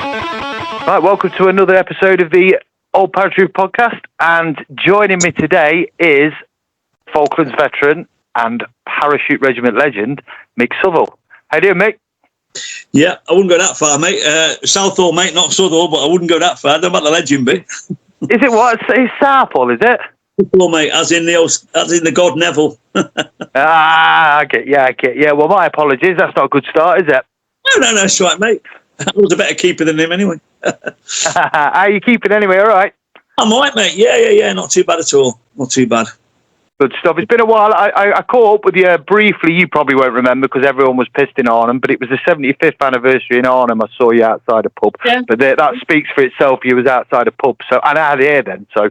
Right, welcome to another episode of the TheOldParatrooper podcast, and joining me today is Falklands veteran and Parachute Regiment legend, Mick Southall. How you doing, Mick? Yeah, I wouldn't go that far, mate. Southall, mate, not Southall, but I wouldn't go that far. I don't know about the legend bit. Is it what? It's Southall, is it? Southall, mate, as in the god Neville. I get. Yeah, well, my apologies. That's not a good start, is it? No, it's right, mate. I was a better keeper than him anyway. How are you keeping anyway? All right? I'm all right, mate. Yeah. Not too bad at all. Not too bad. Good stuff. It's been a while. I caught up with you briefly. You probably won't remember because everyone was pissed in Arnhem, but it was the 75th anniversary in Arnhem. I saw you outside a pub. Yeah. But that speaks for itself. You was outside a pub, so and I had here then, so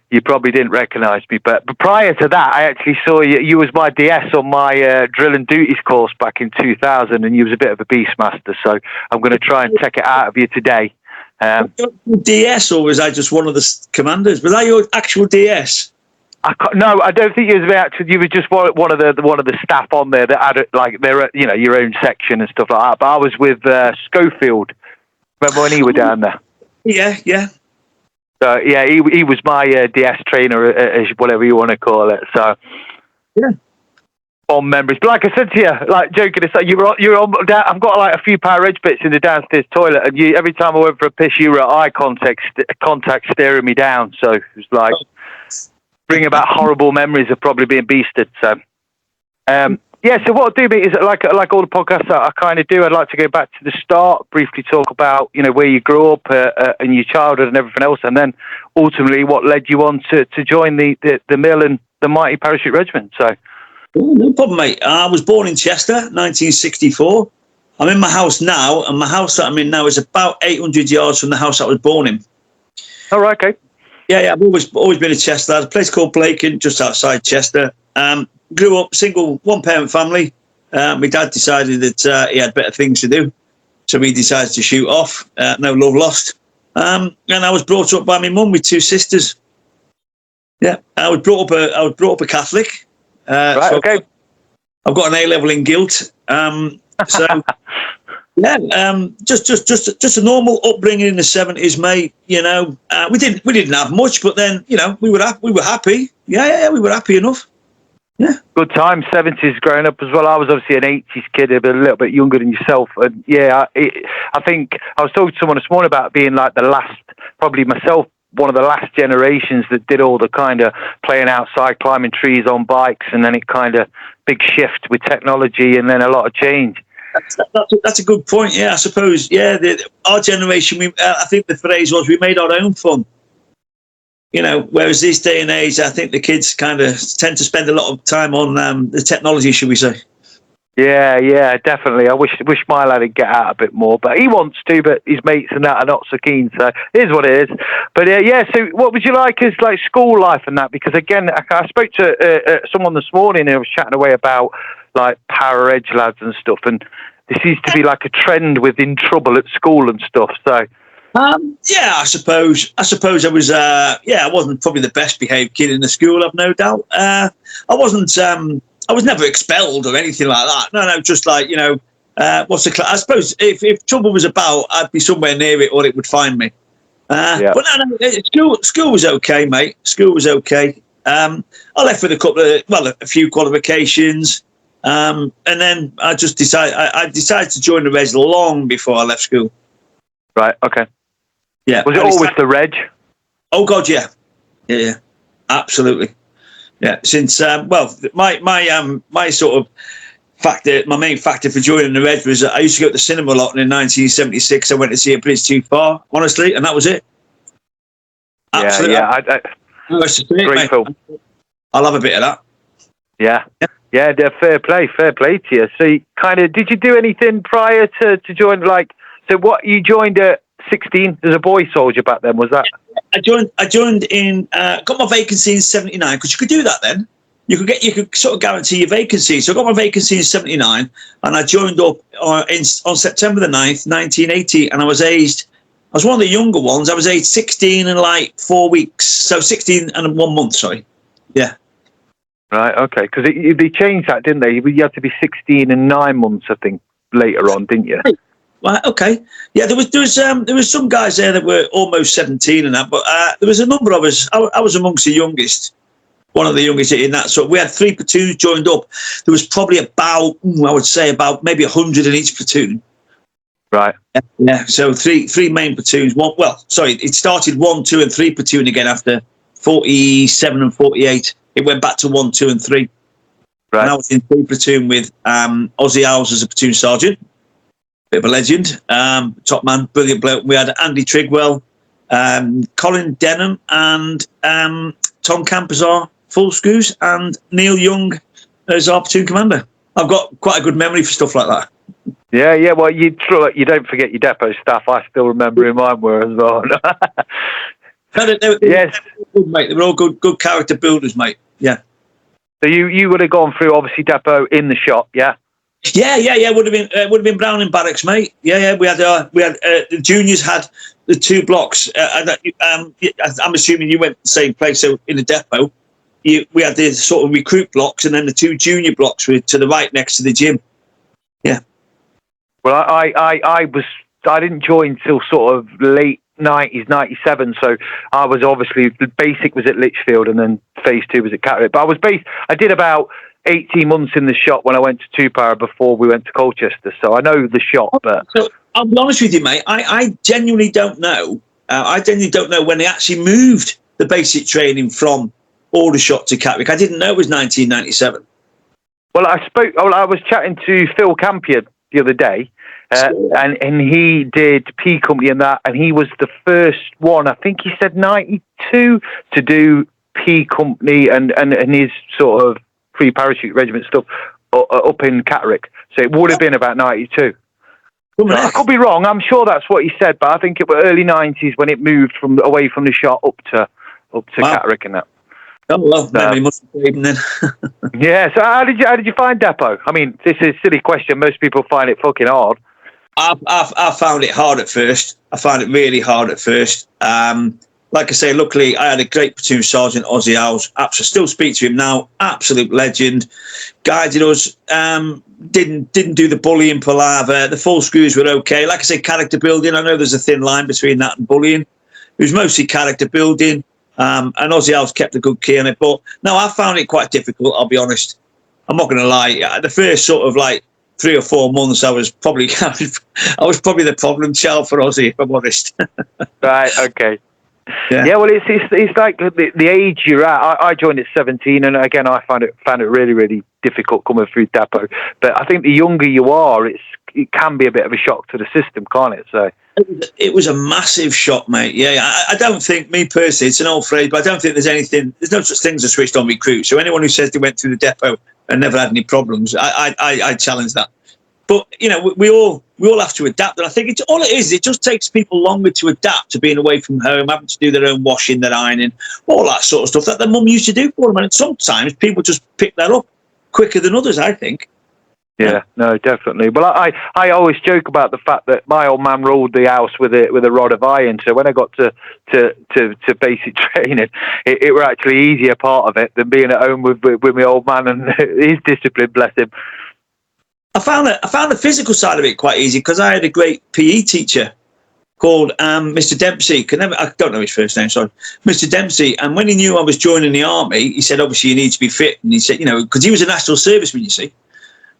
you probably didn't recognise me. But prior to that, I actually saw you. You was my DS on my drill and duties course back in 2000, and you was a bit of a beastmaster. So I'm going to try and take it out of you today. DS, or was I just one of the commanders? Was I your actual DS? No, I don't think you was actually. You were just one of the staff on there that had like their your own section and stuff like that. But I was with Schofield. Remember when he were down there? Yeah. So yeah, he was my DS trainer, whatever you want to call it. So yeah, fond memories. But like I said to you, like joking aside, you're on. I've got like a few Power Edge bits in the downstairs toilet, and every time I went for a piss, you were at eye contact staring me down. So it was like. Bring about horrible memories of probably being beasted. So, so what I'll do, mate, is like all the podcasts that I kind of do, I'd like to go back to the start, briefly talk about, where you grew up and your childhood and everything else, and then ultimately what led you on to join the mill and the mighty Parachute Regiment. So, no problem, mate. I was born in Chester, 1964. I'm in my house now, and my house that I'm in now is about 800 yards from the house I was born in. All right, okay. Yeah, I've always been in Chester. There's a place called Blaken, just outside Chester. Grew up single, one-parent family. My dad decided that he had better things to do, so he decided to shoot off. No love lost. And I was brought up by my mum with two sisters. Yeah, I was brought up a Catholic. Right. So Okay. I've got an A-level in guilt. So. Yeah, just a normal upbringing in the 70s, mate. We didn't have much, but then we were happy. Yeah, we were happy enough. Yeah, good time. 70s growing up as well. I was obviously an 80s kid, a little bit younger than yourself, and yeah, I think I was talking to someone this morning about being like the last, probably myself, one of the last generations that did all the kind of playing outside, climbing trees on bikes, and then it kind of big shift with technology, and then a lot of change. That's a good point. Yeah, I suppose. Yeah, our generation. I think the phrase was we made our own fun. Whereas this day and age, I think the kids kind of tend to spend a lot of time on the technology, should we say? Yeah, definitely. I wish my lad would get out a bit more, but he wants to. But his mates and that are not so keen. So it is what it is. But So what would you like as like school life and that? Because again, I spoke to someone this morning and I was chatting away about like Para Edge lads and stuff, and there seems to be like a trend within trouble at school and stuff. So, I suppose I was. I wasn't probably the best behaved kid in the school. I've no doubt. I wasn't. I was never expelled or anything like that. No, just like what's the? I suppose if trouble was about, I'd be somewhere near it or it would find me. But no, school was okay, mate. School was okay. I left with a few qualifications. And then I decided to join the Reg long before I left school. Right. Okay. Yeah. Was it always the Reg? Oh God, yeah, absolutely. Yeah. Since my sort of factor, my main factor for joining the Reg was I used to go to the cinema a lot, and in 1976 I went to see A Bridge Too Far, honestly, and that was it. Absolutely. Great film. I'll have a bit of that. Yeah. Yeah, fair play to you. So, did you do anything prior to join? So what you joined at 16 as a boy soldier back then? Was that? I joined in. Got my vacancy in 79 because you could do that then. You could sort of guarantee your vacancy. So I got my vacancy in 79, and I joined up on September the 9th, 1980, and I was aged. I was one of the younger ones. I was aged 16 and like 4 weeks. So 16 and 1 month. Sorry. Yeah. Right, okay, because they changed that, didn't they? You had to be 16 and 9 months, I think, later on, didn't you? Right, okay. Yeah, there was some guys there that were almost 17 and that, but there was a number of us. I was amongst the youngest, one of the youngest in that. So we had 3 platoons joined up. There was probably about, I would say, about maybe 100 in each platoon. Right. Yeah. So three main platoons. It started 1, 2, and 3 platoon again after 47 and 48. It went back to 1, 2, and 3. Right. And I was in 3 platoon with Ozzy Owls as a platoon sergeant. Bit of a legend, top man, brilliant bloke. We had Andy Trigwell, Colin Denham, and Tom Camp as our full screws, and Neil Young as our platoon commander. I've got quite a good memory for stuff like that. Yeah. Well, you don't forget your depot staff. I still remember who mine were as well. Yes, good, mate. They were all good character builders, mate. Yeah. So you would have gone through obviously depot in the shop, yeah. Yeah. Would have been Browning Barracks, mate. Yeah. We had the juniors had the 2 blocks. I'm assuming you went to the same place. So in the depot, we had the sort of recruit blocks, and then the 2 junior blocks were to the right next to the gym. Yeah. Well, I didn't join till sort of late 90s, 97. So I was obviously, the basic was at Lichfield, and then phase 2 was at Catterick. But I did about 18 months in the shop when I went to Para before we went to Colchester. So I know the shop. But so I'll be honest with you, mate. I genuinely don't know. I genuinely don't know when they actually moved the basic training from Aldershot to Catterick. I didn't know it was 1997. Well, I was chatting to Phil Campion the other day, and he did P Company and that, and he was the first one, I think he said 92, to do P Company and his sort of pre-parachute regiment stuff up in Catterick. So it would have been about 92. So I could be wrong. I'm sure that's what he said, but I think it was early 90s when it moved away from the shop up to Catterick and that. Oh well, maybe must have been then. Yeah. So how did you find depot? I mean, this is a silly question. Most people find it fucking hard. I found it hard at first. I found it really hard at first. Like I say, luckily I had a great platoon sergeant, Ozzy Owls. I still speak to him now. Absolute legend. Guided us. Didn't do the bullying palaver. The full screws were okay. Like I say, character building. I know there's a thin line between that and bullying. It was mostly character building. And Ozzy Owls kept a good key on it. But no, I found it quite difficult, I'll be honest. I'm not going to lie. The first sort of like 3 or 4 months, I was probably the problem child for Ozzy, if I'm honest. Right, okay. Yeah, well, it's like the age you're at. I joined at 17, and again, I found it really, really difficult coming through depot. But I think the younger you are, it can be a bit of a shock to the system, can't it? So it was a massive shock, mate. Yeah, I don't think, me personally, it's an old phrase, but I don't think there's no such thing as a switched on recruit. So anyone who says they went through the depot and never had any problems, I challenge that. But you know, we all have to adapt, and I think all it is. It just takes people longer to adapt to being away from home, having to do their own washing, their ironing, all that sort of stuff that their mum used to do for them. And sometimes people just pick that up quicker than others, I think. Yeah, no, definitely. Well, I always joke about the fact that my old man ruled the house with a rod of iron. So when I got to basic training, it were actually easier part of it than being at home with my old man and his discipline, bless him. I found the physical side of it quite easy because I had a great PE teacher called Mr. Dempsey. I don't know his first name, sorry. Mr. Dempsey. And when he knew I was joining the army, he said, obviously you need to be fit. And he said, because he was a national serviceman, you see.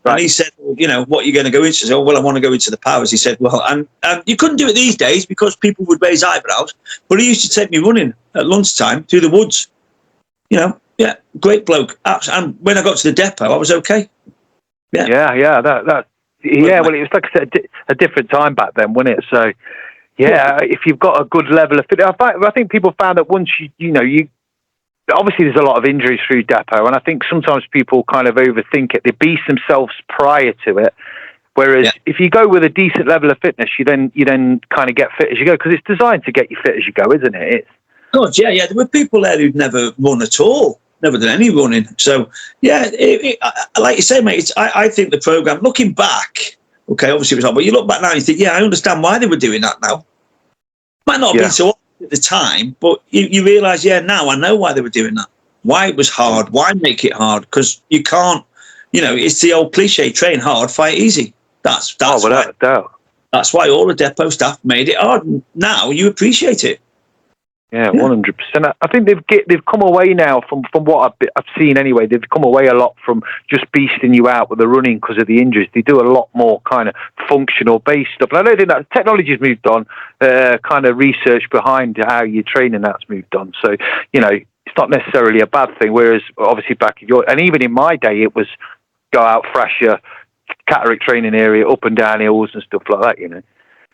Right. And he said, well, what are you going to go into? I said, well, I want to go into the powers. He said, well, and you couldn't do it these days because people would raise eyebrows. But he used to take me running at lunchtime through the woods. Great bloke. And when I got to the depot, I was okay. Yeah. Well, it was like I said, a different time back then, wasn't it? So, if you've got a good level of fitness, I think people found that once you obviously there's a lot of injuries through depot, and I think sometimes people kind of overthink it. They beast themselves prior to it. Whereas if you go with a decent level of fitness, you then kind of get fit as you go, because it's designed to get you fit as you go, isn't it? God, yeah. There were people there who'd never run at all. Never done any running. So, like you say, mate, I think the programme, looking back, okay, obviously it was hard, but you look back now and you think, I understand why they were doing that now. Might not have been so obvious at the time, but you realise, now I know why they were doing that. Why it was hard, why make it hard, because you can't, it's the old cliche, train hard, fight easy. That's without a doubt. That's why all the depot staff made it hard. And now you appreciate it. Yeah, 100%. I think they've come away now from what I've seen anyway. They've come away a lot from just beasting you out with the running because of the injuries. They do a lot more kind of functional based stuff. And I don't think that technology's moved on. Kind of research behind how you're training that's moved on. So it's not necessarily a bad thing. Whereas obviously back in and even in my day, it was go out, Thrasher, cataract training area, up and down hills and stuff like that.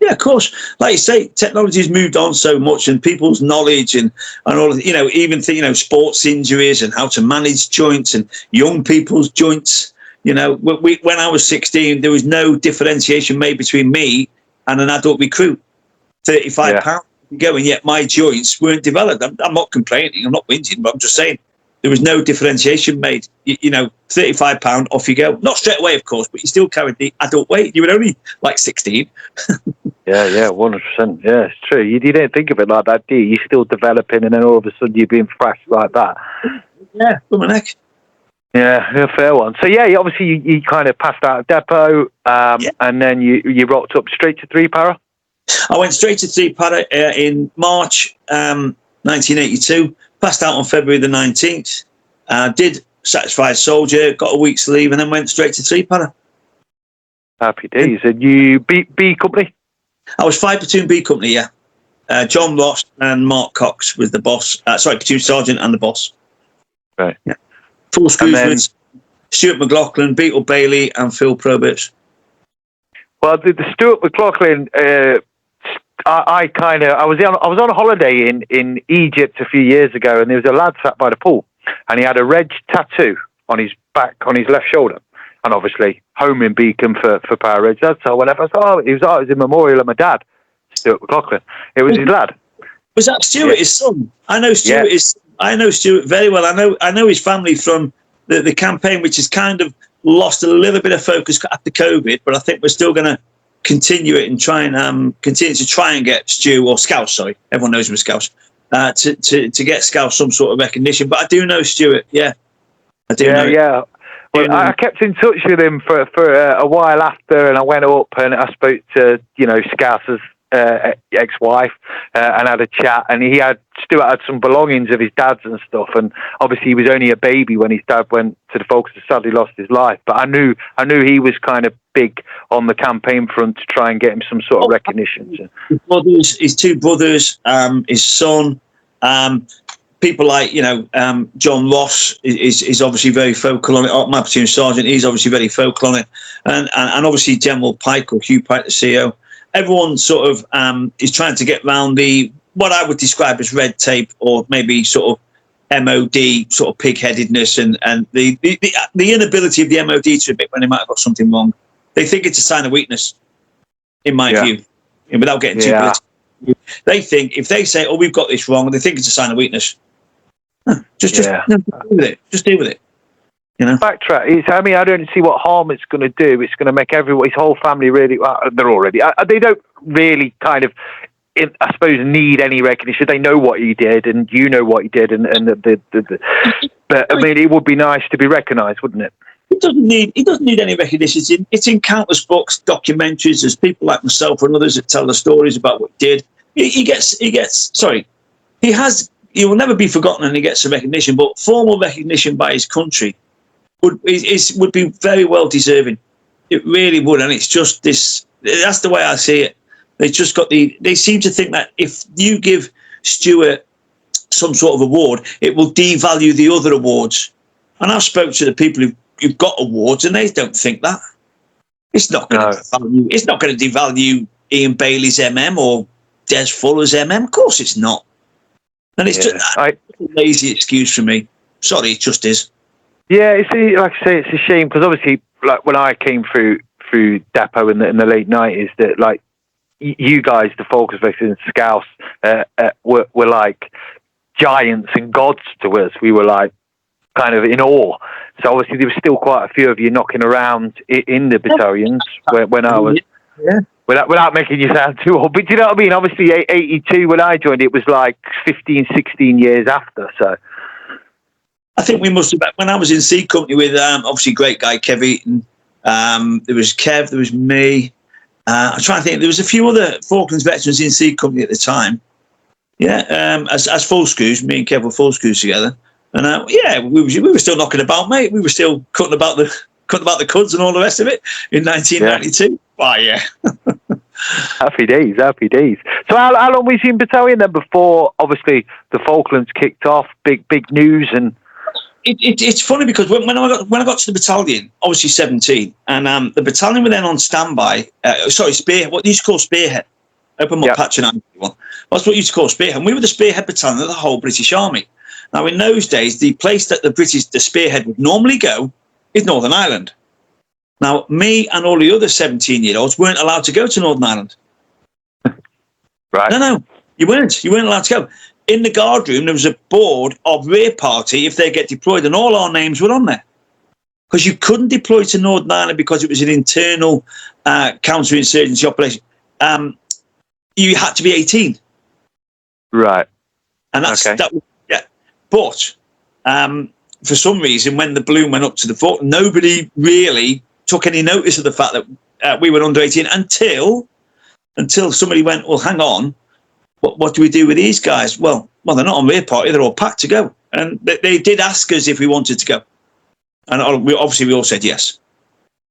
Yeah, of course. Like you say, technology's moved on so much, and people's knowledge and all of, even sports injuries and how to manage joints and young people's joints. When I was 16, there was no differentiation made between me and an adult recruit, 35 pounds ago, and yet my joints weren't developed. I'm not complaining, I'm not whinging, but I'm just saying there was no differentiation made. 35 pound, off you go. Not straight away, of course, but you still carried the adult weight. You were only like 16. Yeah, 100%. Yeah, it's true. You didn't think of it like that, do you? You're still developing, and then all of a sudden you're being thrashed like that. Yeah, for my neck. Yeah, fair one. So obviously you kind of passed out of depot, and then you rocked up straight to 3 Para. I went straight to 3 Para in March 1982. Passed out on February the 19th. Did Satisfied Soldier, got a week's leave, and then went straight to 3 Para. Happy days. And you B company? I was 5 Platoon B company, yeah. John Ross and Mark Cox was the boss. Platoon sergeant and the boss. Right. Yeah. Full screws with Stuart McLaughlin, Beetle Bailey, and Phil Probert. Well, the Stuart McLaughlin, I was on a holiday in Egypt a few years ago, and there was a lad sat by the pool, and he had a Reg tattoo on his back, on his left shoulder, and obviously homing beacon for Para Reg. So whenever I saw it was in memorial of my dad, Stuart McLaughlin. It was his lad. Was that Stuart, his son? I know Stuart I know Stuart very well. I know his family from the campaign, which has kind of lost a little bit of focus after COVID, but I think we're still going to continue it and try and continue to try and get Stu, or Scouse, sorry, everyone knows him as Scouse, to get Scouse some sort of recognition. But I do know Stuart, I do know. Yeah. Well, I kept in touch with him for a while after, and I went up and I spoke to Scouse's ex-wife and had a chat, and Stuart had some belongings of his dad's and stuff, and obviously he was only a baby when his dad went to the Falklands, sadly lost his life, but I knew he was kind of big on the campaign front to try and get him some sort of recognition. His 2 brothers, his son, people like John Ross is obviously very focal on it. My platoon sergeant, he's obviously very focal on it, and obviously General Pike, or Hugh Pike, the CEO. Everyone sort of is trying to get round what I would describe as red tape, or maybe sort of MOD sort of pig-headedness, and the inability of the MOD to admit when they might have got something wrong. They think it's a sign of weakness, in my view, and without getting too political. They think if they say, "Oh, we've got this wrong," they think it's a sign of weakness. Just deal with it. Just deal with it. Backtrack. I don't see what harm it's going to do. It's going to make his whole family really. They're already. They don't really kind of, I suppose, need any recognition. They know what he did, and you know what he did, and But I mean, it would be nice to be recognised, wouldn't it? He doesn't need any recognition. It's in countless books, documentaries. There's people like myself and others that tell the stories about what he did. He will never be forgotten, and he gets some recognition. But formal recognition by his country would be very well deserving. It really would, and it's just this. That's the way I see it. They seem to think that if you give Stuart some sort of award, it will devalue the other awards. And I've spoke to the people who've got awards, and they don't think that. It's not going to devalue Ian Bailey's MM or Des Fuller's MM. Of course, it's not. And it's just a lazy excuse for me. Sorry, it just is. Yeah, like I say, it's a shame because obviously, like when I came through Depot in the late 90s, that like you guys, the Falklands veterans, Scouse, were like giants and gods to us. We were like kind of in awe. So obviously there was still quite a few of you knocking around in the battalions when I was. Yeah. Without making you sound too old, but do you know what I mean? Obviously, 82 when I joined, it was like 15, 16 years after. So I think we must have. When I was in C Company with obviously great guy Kev Eaton. There was Kev. There was me. I'm trying to think. There was a few other Falklands veterans in C Company at the time. Yeah, as full screws, me and Kev were full screws together, and we were still knocking about, mate. We were still cutting about the cuds and all the rest of it in 1992. Wow, yeah. Happy days. So how long was you in battalion then before, obviously, the Falklands kicked off? Big news. And it's funny because when I got to the battalion, obviously 17, and the battalion were then on standby. Spearhead. What they used to call spearhead. Open my patch and one. That's what you used to call spearhead. And we were the spearhead battalion of the whole British Army. Now, in those days, the place that the spearhead would normally go is Northern Ireland. Now, me and all the other 17-year-olds weren't allowed to go to Northern Ireland. Right. No, you weren't. You weren't allowed to go. In the guard room, there was a board of rear party if they get deployed, and all our names were on there. Because you couldn't deploy to Northern Ireland because it was an internal counterinsurgency operation. You had to be 18. Right. And that's that. Yeah. But for some reason, when the balloon went up to the fort, nobody really took any notice of the fact that we were under 18 until somebody went, well, hang on, what do we do with these guys? Well, they're not on rear party; they're all packed to go. And they did ask us if we wanted to go, and we all said yes.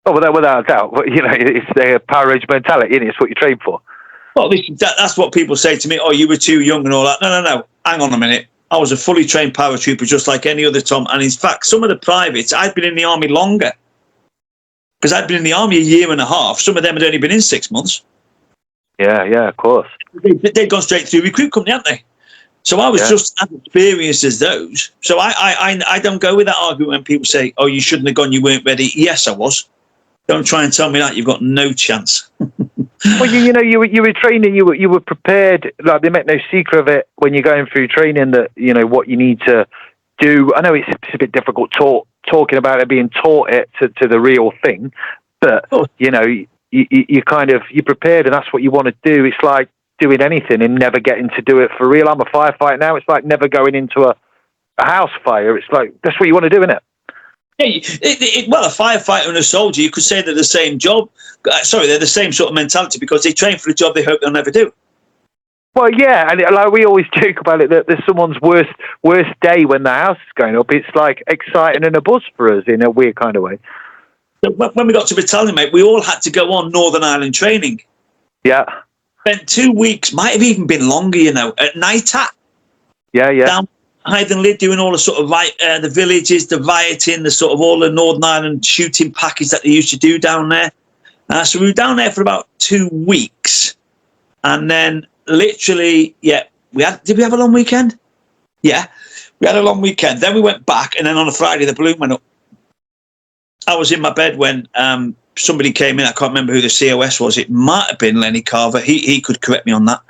Oh, without a doubt. It's the barrage mentality, isn't it? It's what you train for. Well, that's what people say to me. Oh, you were too young and all that. No. Hang on a minute. I was a fully trained paratrooper just like any other Tom. And in fact, some of the privates, I'd been in the army longer. Because I'd been in the army a year and a half. Some of them had only been in 6 months. Yeah, of course. They'd gone straight through recruit company, hadn't they? So I was just as experienced as those. So I don't go with that argument when people say, oh, you shouldn't have gone, you weren't ready. Yes, I was. Don't try and tell me that. You've got no chance. Well, you were training. You were prepared. Like, they make no secret of it when you're going through training that what you need to do. I know it's a bit difficult talking about it, being taught it to the real thing, but you prepared, and that's what you want to do. It's like doing anything and never getting to do it for real. I'm a firefighter now. It's like never going into a house fire. It's like that's what you want to do, isn't it? Yeah, well, a firefighter and a soldier, you could say they're the same job. They're the same sort of mentality because they train for a job they hope they'll never do. Well, yeah, and like we always joke about it, that there's someone's worst day when the house is going up. It's like exciting and a buzz for us in a weird kind of way. When we got to battalion, mate, we all had to go on Northern Ireland training. Yeah. Spent 2 weeks, might have even been longer, at night at. Yeah. Down Hythe and Lyd, doing all the sort of the villages, the rioting, the sort of all the Northern Ireland shooting package that they used to do down there. So we were down there for about 2 weeks, and then literally, did we have a long weekend? Yeah, we had a long weekend. Then we went back, and then on a Friday the balloon went up. I was in my bed when somebody came in. I can't remember who the COS was. It might have been Lenny Carver. He could correct me on that.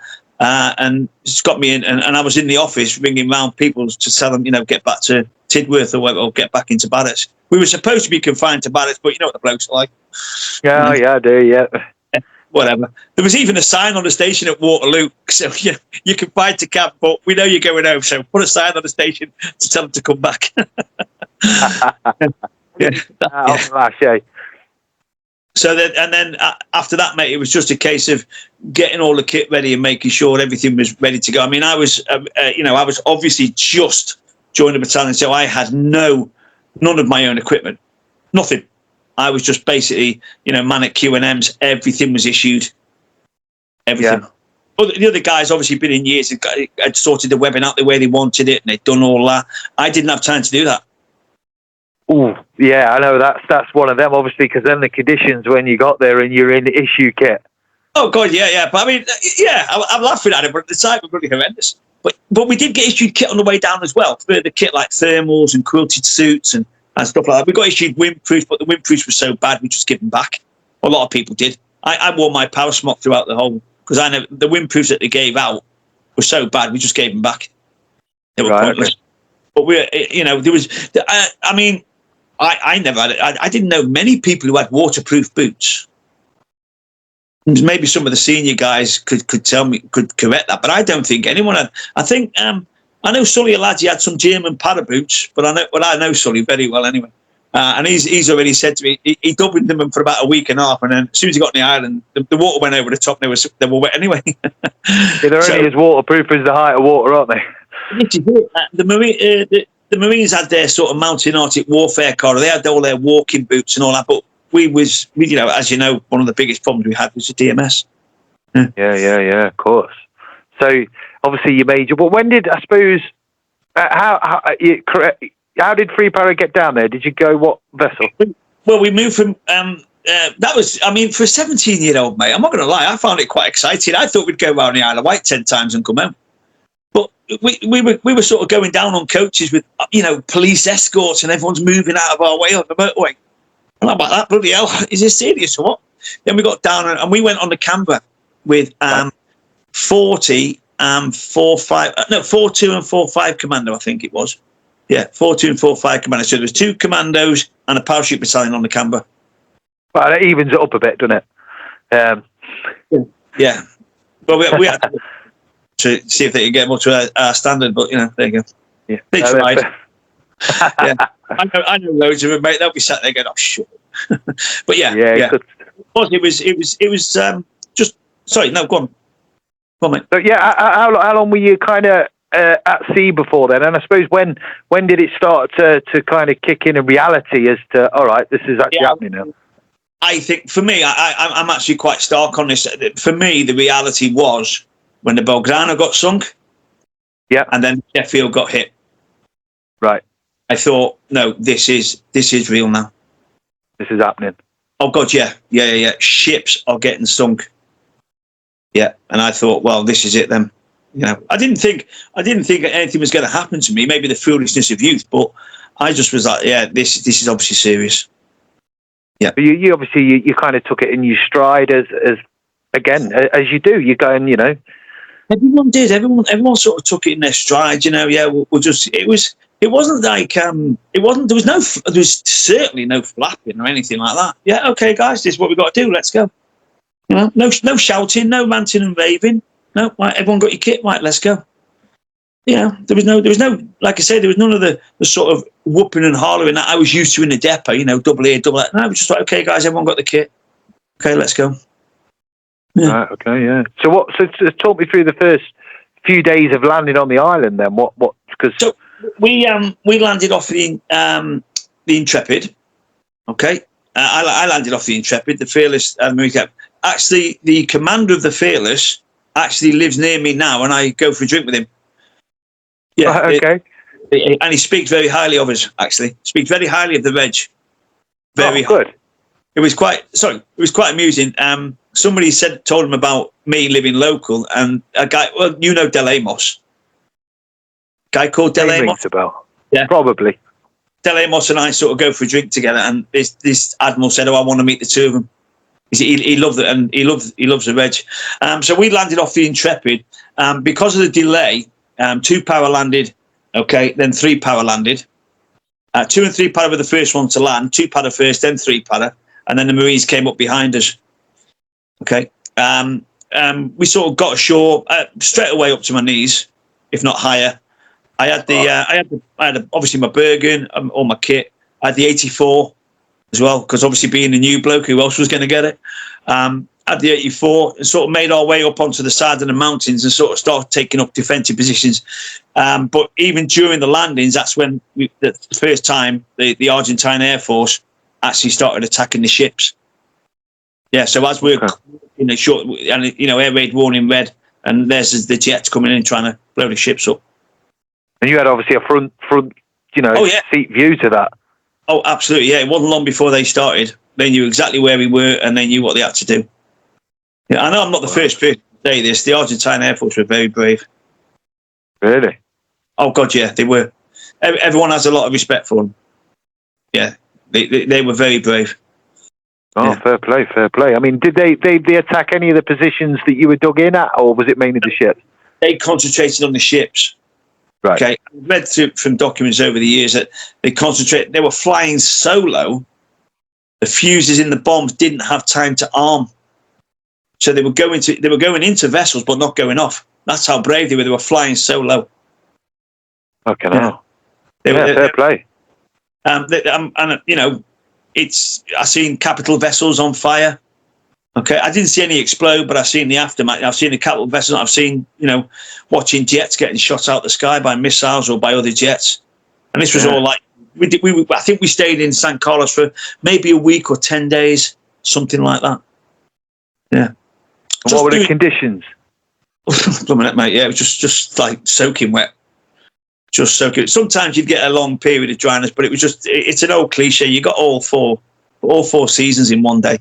And it's got me in, and I was in the office ringing round people to tell them, get back to Tidworth or get back into barracks. We were supposed to be confined to barracks, but you know what the blokes are like. Yeah, I do, yeah. Whatever. There was even a sign on the station at Waterloo, so you can find to camp, but we know you're going home, so put a sign on the station to tell them to come back. So then after that, mate, it was just a case of getting all the kit ready and making sure everything was ready to go. I mean, I was obviously just joined the battalion, so I had none of my own equipment, nothing. I was just basically, man at Q&Ms. Everything was issued, everything. Yeah. But the other guys obviously been in years and had sorted the webbing out the way they wanted it, and they'd done all that. I didn't have time to do that. Oh, yeah, I know that's one of them, obviously, because then the conditions when you got there and you're in the issue kit. Oh, God, yeah. But I mean, I'm laughing at it, but at the time, it was really horrendous. But we did get issued kit on the way down as well. The kit like thermals and quilted suits and stuff like that. We got issued windproofs, but the windproofs were so bad, we just gave them back. A lot of people did. I wore my power smock throughout the whole, because I know the windproofs that they gave out were so bad, we just gave them back. They were pointless. Okay. But there was, I mean, I never had it. I didn't know many people who had waterproof boots. Maybe some of the senior guys could tell me, could correct that, but I don't think anyone had. I think I know Sully Aladji had some German para boots, but I know Sully very well anyway. And he's already said to me, he doubled them for about a week and a half, and then as soon as he got on the island, the water went over the top, and they were wet anyway. Yeah, they're only as waterproof as the height of water, aren't they? The Marines had their sort of mountain Arctic warfare corridor. They had all their walking boots and all that, but we, you know, as you know, one of the biggest problems we had was the DMS. Yeah, of course. So obviously you major, but when did, I suppose, how did Free Para get down there? Did you go what vessel? Well, we moved from that was, I mean, for a 17-year-old, mate, I'm not going to lie, I found it quite exciting. I thought we'd go around the Isle of Wight 10 times and come home. But we were sort of going down on coaches with, you know, police escorts, and everyone's moving out of our way on the motorway. And I'm like, that bloody hell, is this serious or what? Then we got down and we went on the Canberra with 40, 4-5, no, 4-2 and 4-5 commando, I think it was. Yeah, 4-2 and 4-5 commando. So there was 2 commandos and a parachute battalion on the Canberra. Well, that evens it up a bit, doesn't it? Yeah. Well, we had to see if they could get more to our standard, but, you know, there you go. Yeah. They tried. Yeah. I know loads of them, mate. They'll be sat there going, "Oh, shit." But yeah. It was just. Sorry, no, go on, mate. So yeah, how long were you kind of at sea before then? And I suppose when did it start to kind of kick in a reality as to, all right, this is actually happening now? I think for me, I'm actually quite stark on this. For me, the reality was when the Belgrano got sunk, and then Sheffield got hit. Right. I thought, no, this is real now. This is happening. Oh God, yeah. Ships are getting sunk. Yeah, and I thought, well, this is it then. You know, I didn't think anything was going to happen to me. Maybe the foolishness of youth, but I just was like, yeah, this is obviously serious. Yeah, but you obviously you kind of took it in your stride as you do. You're going, you know. Everyone did. Everyone sort of took it in their stride. You know, yeah. We'll just. It wasn't like It wasn't. There was certainly no flapping or anything like that. Yeah, okay, guys, this is what we've got to do. Let's go. You know, no shouting, no ranting and raving. No, right, everyone got your kit. Right, let's go. Yeah, there was no. Like I said, there was none of the sort of whooping and hollering that I was used to in the depot. You know, double A, double A. No, I was just like, okay, guys, everyone got the kit. Okay, let's go. Yeah. Right, okay, yeah. So talk me through the first few days of landing on the island. Then what? Because so we landed off the Intrepid. Okay, I landed off the Intrepid, the Fearless Marine Cap. Actually, the commander of the Fearless actually lives near me now, and I go for a drink with him. Yeah, okay. And he speaks very highly of us. Actually, speaks very highly of the Reg. Very good. It was quite amusing. Somebody told him about me living local, and a guy. Well, you know Del Amos. Guy called Del Amos. Yeah, probably. Del Amos and I sort of go for a drink together, and this admiral said, "Oh, I want to meet the two of them." He loved it, and he loves the Reg. So we landed off the Intrepid. Because of the delay, 2 Para landed. Okay, then 3 Para landed. 2 and 3 Para were the first one to land. 2 Para first, then 3 Para, and then the Marines came up behind us. Okay, we sort of got ashore straight away up to my knees, if not higher. I had obviously my Bergen, all my kit. I had the 84 as well, because obviously being a new bloke, who else was going to get it? Had the 84 and sort of made our way up onto the side of the mountains and sort of started taking up defensive positions. But even during the landings, that's when the first time the Argentine Air Force actually started attacking the ships. Yeah, so as we're in a short, and air raid warning red, and there's the jets coming in trying to blow the ships up. And you had obviously a front, seat view to that. Oh, absolutely, yeah. It wasn't long before they started. They knew exactly where we were, and they knew what they had to do. Yeah, I know I'm not the first person to say this. The Argentine Air Force were very brave. Really? Oh, God, yeah, they were. Everyone has a lot of respect for them. Yeah, they were very brave. Oh, yeah. Fair play. I mean, did they attack any of the positions that you were dug in at, or was it mainly the ships? They concentrated on the ships. Right. Okay, I've read from documents over the years that they were flying so low, the fuses in the bombs didn't have time to arm. So they were going into vessels but not going off. That's how brave they were. They were flying so low. Okay, no. Fair play. And you know, I seen capital vessels on fire. Okay, I didn't see any explode, but I've seen the aftermath. I've seen the capital vessels. I've seen, you know, watching jets getting shot out the sky by missiles or by other jets. And this was all like I think we stayed in San Carlos for maybe a week or 10 days, something like that. Yeah. And what were the conditions? Mate, yeah, it was just like soaking wet. Just soaking. Sometimes you'd get a long period of dryness, but it's an old cliche. You got all four seasons in one day.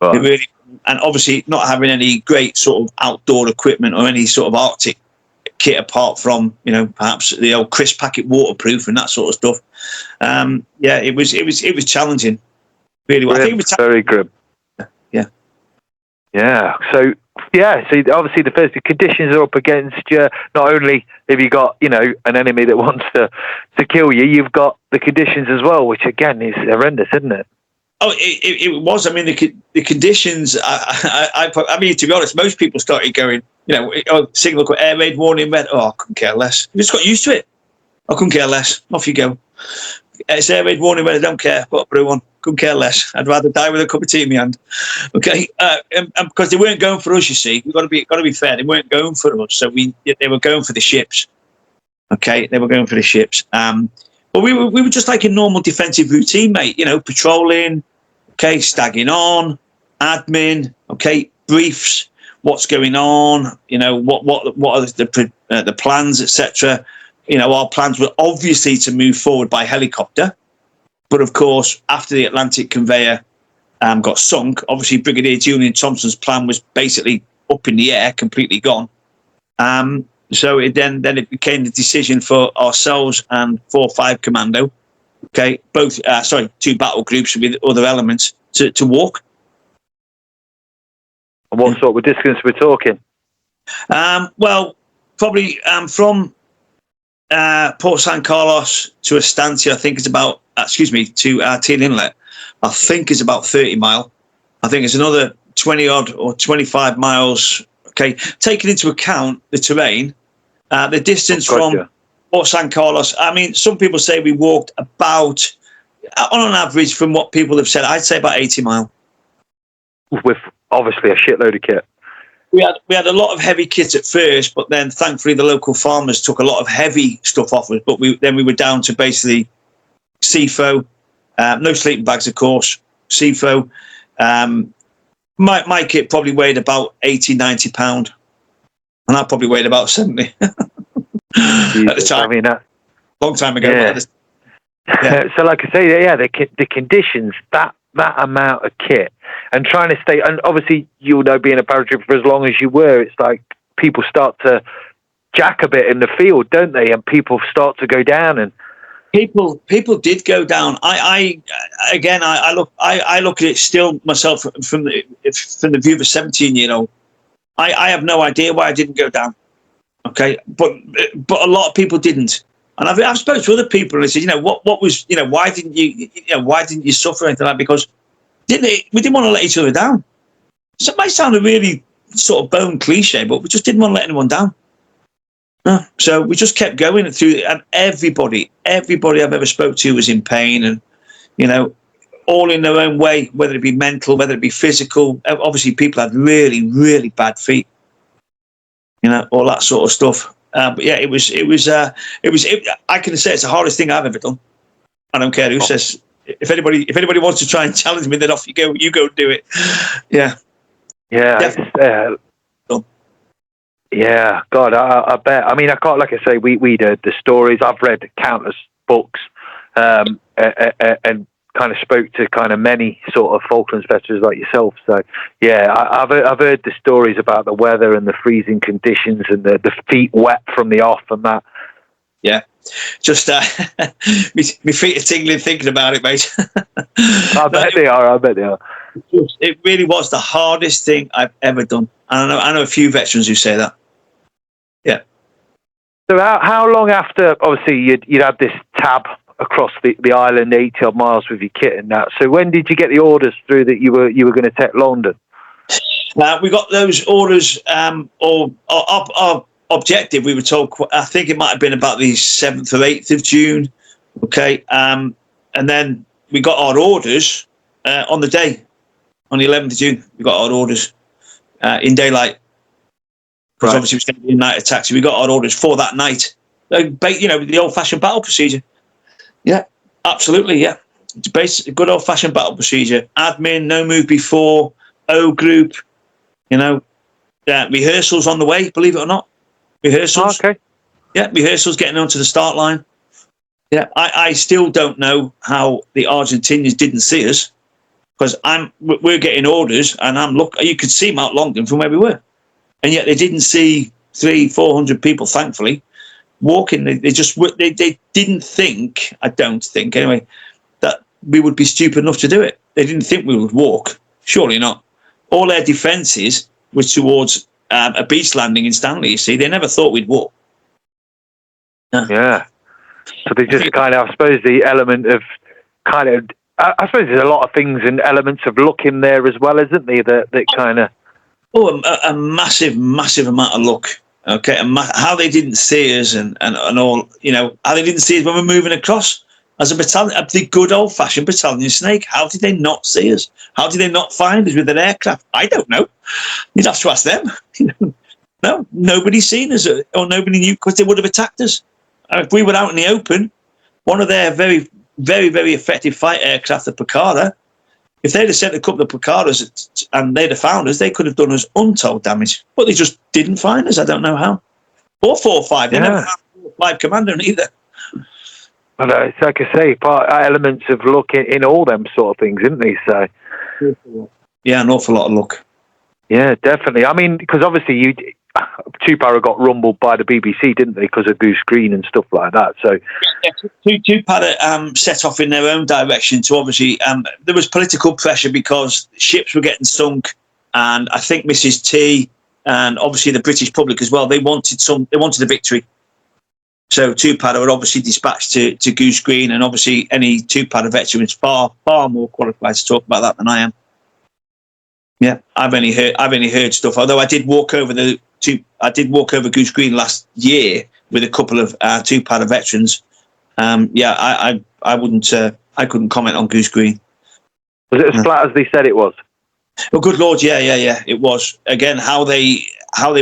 Right. It really, and obviously not having any great sort of outdoor equipment or any sort of Arctic kit apart from, you know, perhaps the old crisp packet waterproof and that sort of stuff. Yeah, it was challenging. Really, I think it was very grim. Yeah. Yeah. So obviously the conditions are up against you. Not only have you got, you know, an enemy that wants to kill you, you've got the conditions as well, which again is horrendous, isn't it? Oh, it was. I mean, the conditions. I mean, to be honest, most people started going, you know, signal air raid warning red. Oh, I couldn't care less. I just got used to it. I couldn't care less. Off you go. It's air raid warning red. I don't care. Put everyone. Couldn't care less. I'd rather die with a cup of tea in my hand. Okay, and because they weren't going for us. You see, we've got to be fair. They weren't going for us. So they were going for the ships. Okay, they were going for the ships. But we were just like a normal defensive routine, mate. You know, patrolling, okay, stagging on, admin, okay, briefs, what's going on, you know, what are the plans, etc. You know, our plans were obviously to move forward by helicopter, but of course, after the Atlantic conveyor got sunk, obviously Brigadier Julian Thompson's plan was basically up in the air, completely gone. So then it became the decision for ourselves and 4-5 Commando, okay, both, 2 battle groups with other elements to walk. And what sort of distance we're talking? Well, probably from Port San Carlos to Estancia, I think it's about, to Teal Inlet, I think is about 30 mile. I think it's another 20 odd or 25 miles. Okay, taking into account the terrain, the distance from Port San Carlos. I mean, some people say we walked about, on an average, from what people have said, I'd say about 80 mile. With obviously a shitload of kit. We had a lot of heavy kit at first, but then thankfully the local farmers took a lot of heavy stuff off us. But we were down to basically CFO, no sleeping bags, of course, CFO. My kit probably weighed about 80, 90 pound, and I probably weighed about 70 at the time. I mean, long time ago. Yeah. Yeah. So, like I say, yeah, the conditions, that amount of kit, and trying to stay, and obviously, you know, being a paratrooper for as long as you were, it's like people start to jack a bit in the field, don't they? And people start to go down, and people did go down. I look at it still myself from the view of a 17-year-old. I have no idea why I didn't go down. Okay, but a lot of people didn't, and I've spoken to other people and I said, you know, what was, you know, why didn't you suffer anything like that? Because we didn't want to let each other down. So it might sound a really sort of bone cliche, but we just didn't want to let anyone down. So we just kept going through, and everybody I've ever spoke to was in pain, and, you know, all in their own way, whether it be mental, whether it be physical. Obviously, people had really, really bad feet, you know, all that sort of stuff. But yeah, it was. I can say it's the hardest thing I've ever done. I don't care who says. If anybody wants to try and challenge me, then off you go. You go and do it. Yeah. Yeah. Yeah, God, I bet. I mean, I can't, like I say, we'd heard the stories. I've read countless books, and kind of spoke to kind of many sort of Falklands veterans like yourself. So, yeah, I've heard the stories about the weather and the freezing conditions and the feet wet from the off and that. Yeah, just my feet are tingling thinking about it, mate. I bet they are. It really was the hardest thing I've ever done. I know a few veterans who say that. Yeah. So how long after, obviously, you'd had this tab across the island, 80 odd miles with your kit and that. So when did you get the orders through that you were going to take Longdon? We got those orders, or our objective, we were told, I think it might have been about the 7th or 8th of June. Okay, and then we got our orders on the day, on the 11th of June. We got our orders in daylight, because obviously it was going to be a night attack. So we got our orders for that night. You know, the old-fashioned battle procedure. Yeah, absolutely. Yeah, it's basic, good old-fashioned battle procedure. Admin, no move before. O group. You know, rehearsals on the way. Believe it or not, rehearsals. Okay. Yeah, rehearsals getting onto the start line. Yeah, I still don't know how the Argentinians didn't see us, because we're getting orders, and you could see Mount Longdon from where we were, and yet they didn't see 300-400 people, thankfully, walking. They didn't think, I don't think anyway, that we would be stupid enough to do it. They didn't think we would walk. Surely not. All their defences was towards a beach landing in Stanley. You see, they never thought we'd walk. Yeah. So they just kind of, I suppose, the element of kind of, I suppose there's a lot of things and elements of luck in there as well, isn't there? That kind of. Oh, a massive, massive amount of luck. Okay, how they didn't see us and all, you know, how they didn't see us when we're moving across as a battalion, the good old-fashioned battalion snake. How did they not see us? How did they not find us with an aircraft? I don't know. You'd have to ask them. No, nobody's seen us, or nobody knew, because they would have attacked us. And if we were out in the open, one of their very, very, very effective fight aircraft, the Para, if they'd have sent a couple of Picaras and they'd have found us, they could have done us untold damage. But they just didn't find us. I don't know how. Or 4 or 5. They never found 4 or 5 commander either. Well, it's like I say, elements of luck in all them sort of things, isn't they? So, yeah, an awful lot of luck. Yeah, definitely. I mean, because obviously Para got rumbled by the BBC, didn't they, because of Goose Green and stuff like that. So, yeah, Para set off in their own direction to obviously. There was political pressure because ships were getting sunk, and I think Mrs. T and obviously the British public as well. They wanted a victory. So Para were obviously dispatched to Goose Green, and obviously any Para veteran is far more qualified to talk about that than I am. Yeah, I've only heard stuff. Although I did walk over Goose Green last year with a couple of Para veterans. I wouldn't. I couldn't comment on Goose Green. Was it as flat as they said it was? Oh, good Lord, yeah. It was. Again, how they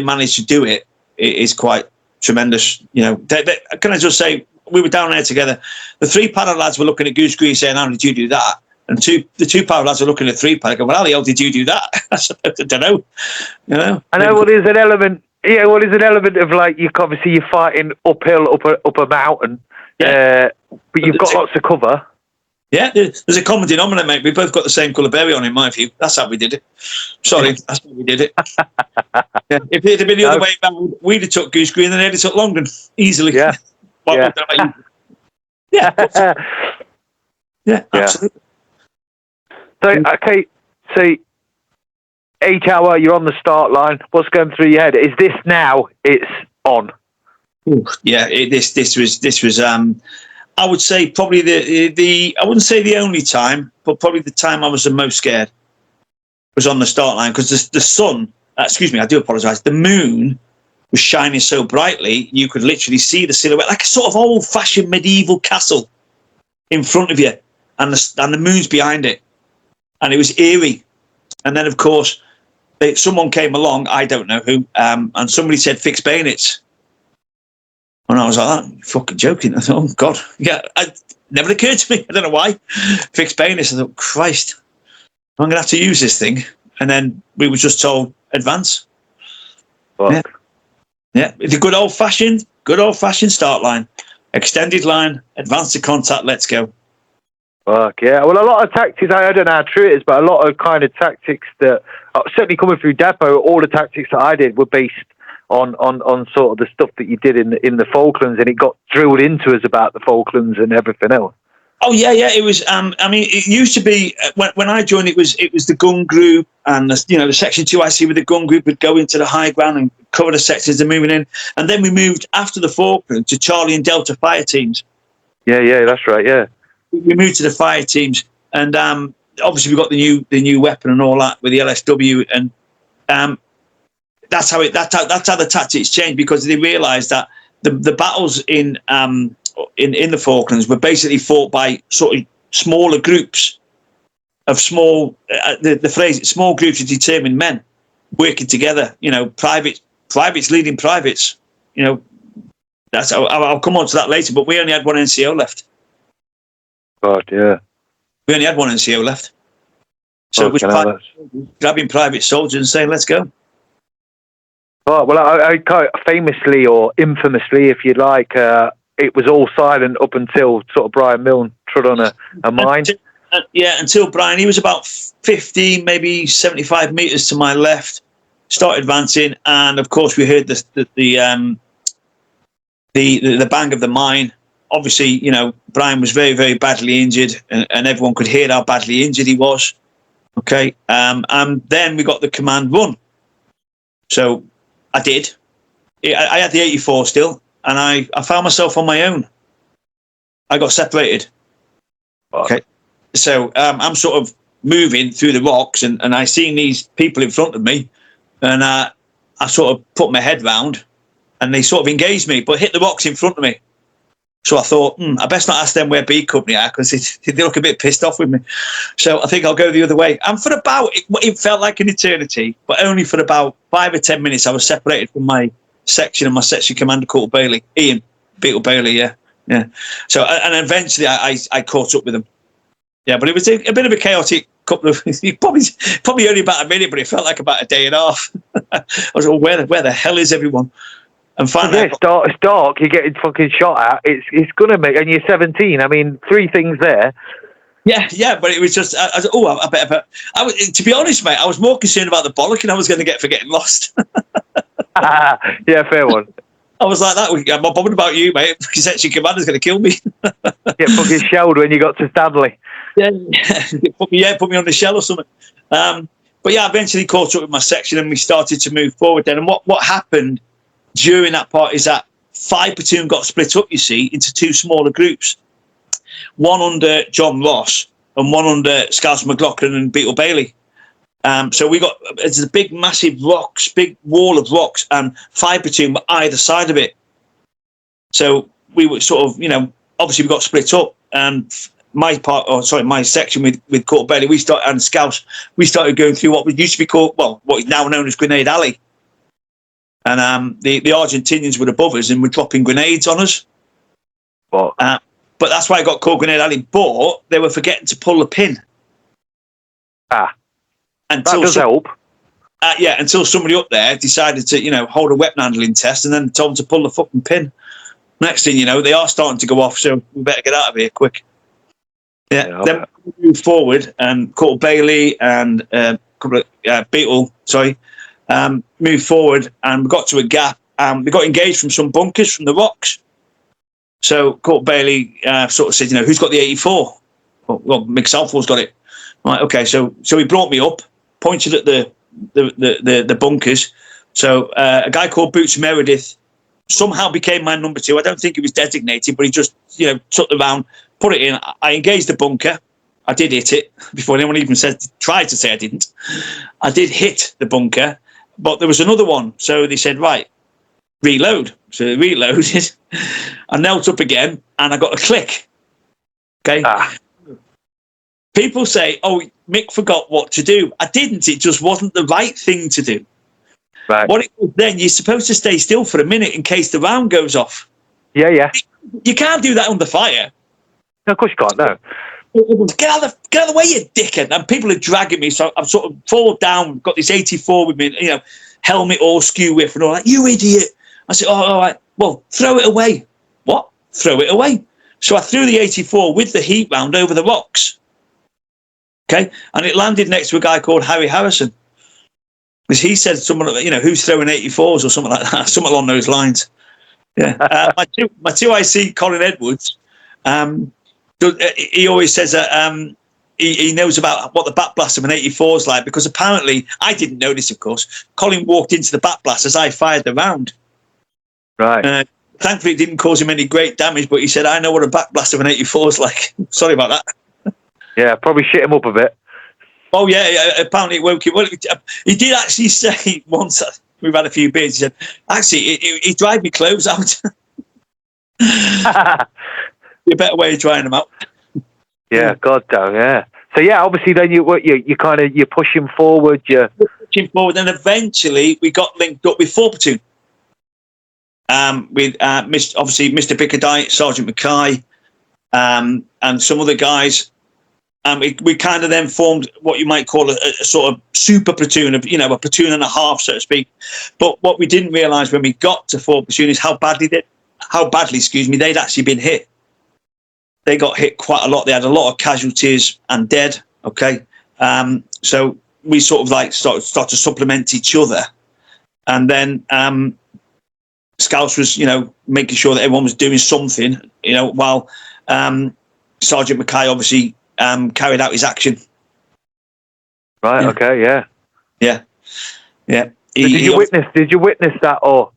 managed to do it is quite tremendous. You know, can I just say, we were down there together. The 3 Para lads were looking at Goose Green saying, "How did you do that?" And the 2 Para lads were looking at 3 Para, going, "Well, how the hell did you do that?" I don't know. You know. I know. Well, there's an element. Yeah, well, there's an element of like you're fighting uphill up a mountain. Yeah. But you've got lots of cover. Yeah, there's a common denominator, mate. We both got the same colour berry on, in my view. That's how we did it. Sorry, that's how we did it. Yeah. If it had been the other way around, we'd have took Goose Green and they'd have took Longdon easily. Yeah. Yeah. Yeah, absolutely. So, okay, so 8 hour, you're on the start line. What's going through your head? Is this now? It's on. Yeah, this was. I would say probably the I wouldn't say the only time, but probably the time I was the most scared was on the start line, because the sun. Excuse me, I do apologise. The moon was shining so brightly you could literally see the silhouette, like a sort of old-fashioned medieval castle in front of you, and the moon's behind it, and it was eerie. And then, of course, someone came along, I don't know who, and somebody said, "Fix bayonets." And I was like, "You're fucking joking." I thought, "Oh, God." Yeah, it never occurred to me. I don't know why. Fix bayonets. I thought, "Christ, I'm going to have to use this thing." And then we were just told, "Advance." Yeah. The good old-fashioned start line. Extended line, advance to contact, let's go. Fuck yeah. Well, a lot of tactics, I don't know how true it is, but a lot of kind of tactics that, certainly coming through depot, all the tactics that I did were based on sort of the stuff that you did in the Falklands, and it got drilled into us about the Falklands and everything else. Oh yeah. It was. I mean, it used to be when I joined. It was the gun group, and the section 2 IC with the gun group would go into the high ground and cover the sectors they're moving in, and then we moved after the Falklands to Charlie and Delta fire teams. Yeah, that's right. Yeah, we moved to the fire teams, and obviously we got the new weapon and all that with the LSW, and that's how the tactics changed, because they realised that the battles in in the Falklands were basically fought by sort of smaller groups of small, the phrase, small groups of determined men working together. You know, privates leading privates. You know, I'll come on to that later. But we only had one NCO left. God, yeah. We only had one NCO left. So it was grabbing private soldiers and saying, "Let's go." Oh, well, I famously or infamously, if you like, it was all silent up until sort of Brian Milne trod on a mine. Until Brian, he was about 50, maybe 75 metres to my left, started advancing, and of course we heard the bang of the mine. Obviously, you know, Brian was very, very badly injured, and everyone could hear how badly injured he was. Okay, and then we got the command run. So I did. I had the 84 still, and I found myself on my own. I got separated. Okay, so I'm sort of moving through the rocks, and I seen these people in front of me, and I sort of put my head round, and they sort of engaged me, but hit the rocks in front of me. So I thought, I best not ask them where B Company are, because they look a bit pissed off with me. So I think I'll go the other way. And for about, it felt like an eternity, but only for about 5 or 10 minutes, I was separated from my section and my section commander, Court Bailey. Ian, Beetle Bailey, yeah. So, and eventually I caught up with them. Yeah, but it was a bit of a chaotic couple of, probably only about a minute, but it felt like about a day and a half. I was like, where the hell is everyone? And finally, it's dark. You're getting fucking shot at. It's gonna make, and you're 17. I mean, 3 things there. Yeah, but it was just. I better. To be honest, mate, I was more concerned about the bollocking I was going to get for getting lost. Yeah, fair one. I was like that. I'm not bothered about you, mate. Because actually, commander's going to kill me. Get fucking shelled when you got to Stanley. Yeah, put me on the shell or something. But yeah, I eventually caught up with my section, and we started to move forward. Then, and what happened during that part is that 5 platoon got split up, you see, into 2 smaller groups. One under John Ross and one under Scouts McLaughlin and Beetle Bailey. So we got, it's a big, massive rocks, big wall of rocks, and 5 platoon were either side of it. So we were sort of, you know, obviously we got split up, and my section with Court Bailey, and Scouts, we started going through what used to be called, well, what is now known as Grenade Alley. And the Argentinians were above us and were dropping grenades on us. But that's why I got called Grenade Alley. But they were forgetting to pull the pin. That does help. Until somebody up there decided to, you know, hold a weapon handling test, and then told them to pull the fucking pin. Next thing you know, they are starting to go off, so we better get out of here quick. Yeah. Then we moved forward, and Court Bailey and Beetle, moved forward, and we got to a gap, and we got engaged from some bunkers from the rocks. So Court Bailey sort of said, you know, who's got the 84? Well, Mick Southall's got it. Right, okay, so he brought me up, pointed at the bunkers. So a guy called Boots Meredith somehow became my number 2. I don't think he was designated, but he just, you know, took the round, put it in. I engaged the bunker. I did hit it before anyone even tried to say I didn't. I did hit the bunker, but there was another one. So they said, right, reload. So they reloaded. I knelt up again, and I got a click. Okay. People say, oh, Mick forgot what to do. I didn't. It just wasn't the right thing to do. Right. What it was then, you're supposed to stay still for a minute in case the round goes off. Yeah. You can't do that under fire. No, of course you can't, no. Get out of the way, you dickhead. And people are dragging me, so I've sort of fallen down, got this 84 with me, you know, helmet all skew whiff and all that. You idiot. I said, oh, all right, well, throw it away. What? Throw it away. So I threw the 84 with the heat round over the rocks. Okay, and it landed next to a guy called Harry Harrison. Because he said, someone, you know, who's throwing 84s or something like that, something along those lines. Yeah. My two IC, Colin Edwards, he always says that he knows about what the backblast of an 84 is like, because apparently, I didn't know this, of course, Colin walked into the backblast as I fired the round. Right. Thankfully, it didn't cause him any great damage, but he said, I know what a backblast of an 84 is like. Sorry about that. Yeah, probably shit him up a bit. Oh, yeah, apparently it woke him. Well, he did actually say once, we've had a few beers, he said, actually, he dried my clothes out. A better way of drying them out. Yeah, God damn, yeah. So yeah, obviously then you're pushing forward. You're pushing forward, and eventually we got linked up with 4 Platoon. With obviously Mr. Pickerdite, Sergeant Mackay, and some other guys. We kind of then formed what you might call a sort of super platoon of, a platoon and a half, so to speak. But what we didn't realise when we got to 4 Platoon is how badly, they'd actually been hit. They got hit quite a lot. They had a lot of casualties and dead. Okay, so we sort of like start to supplement each other, and then Scouts was making sure that everyone was doing something. While Sergeant Mackay obviously carried out his action. Right. Yeah. Okay. Yeah. Yeah. Yeah. Did you witness that, or?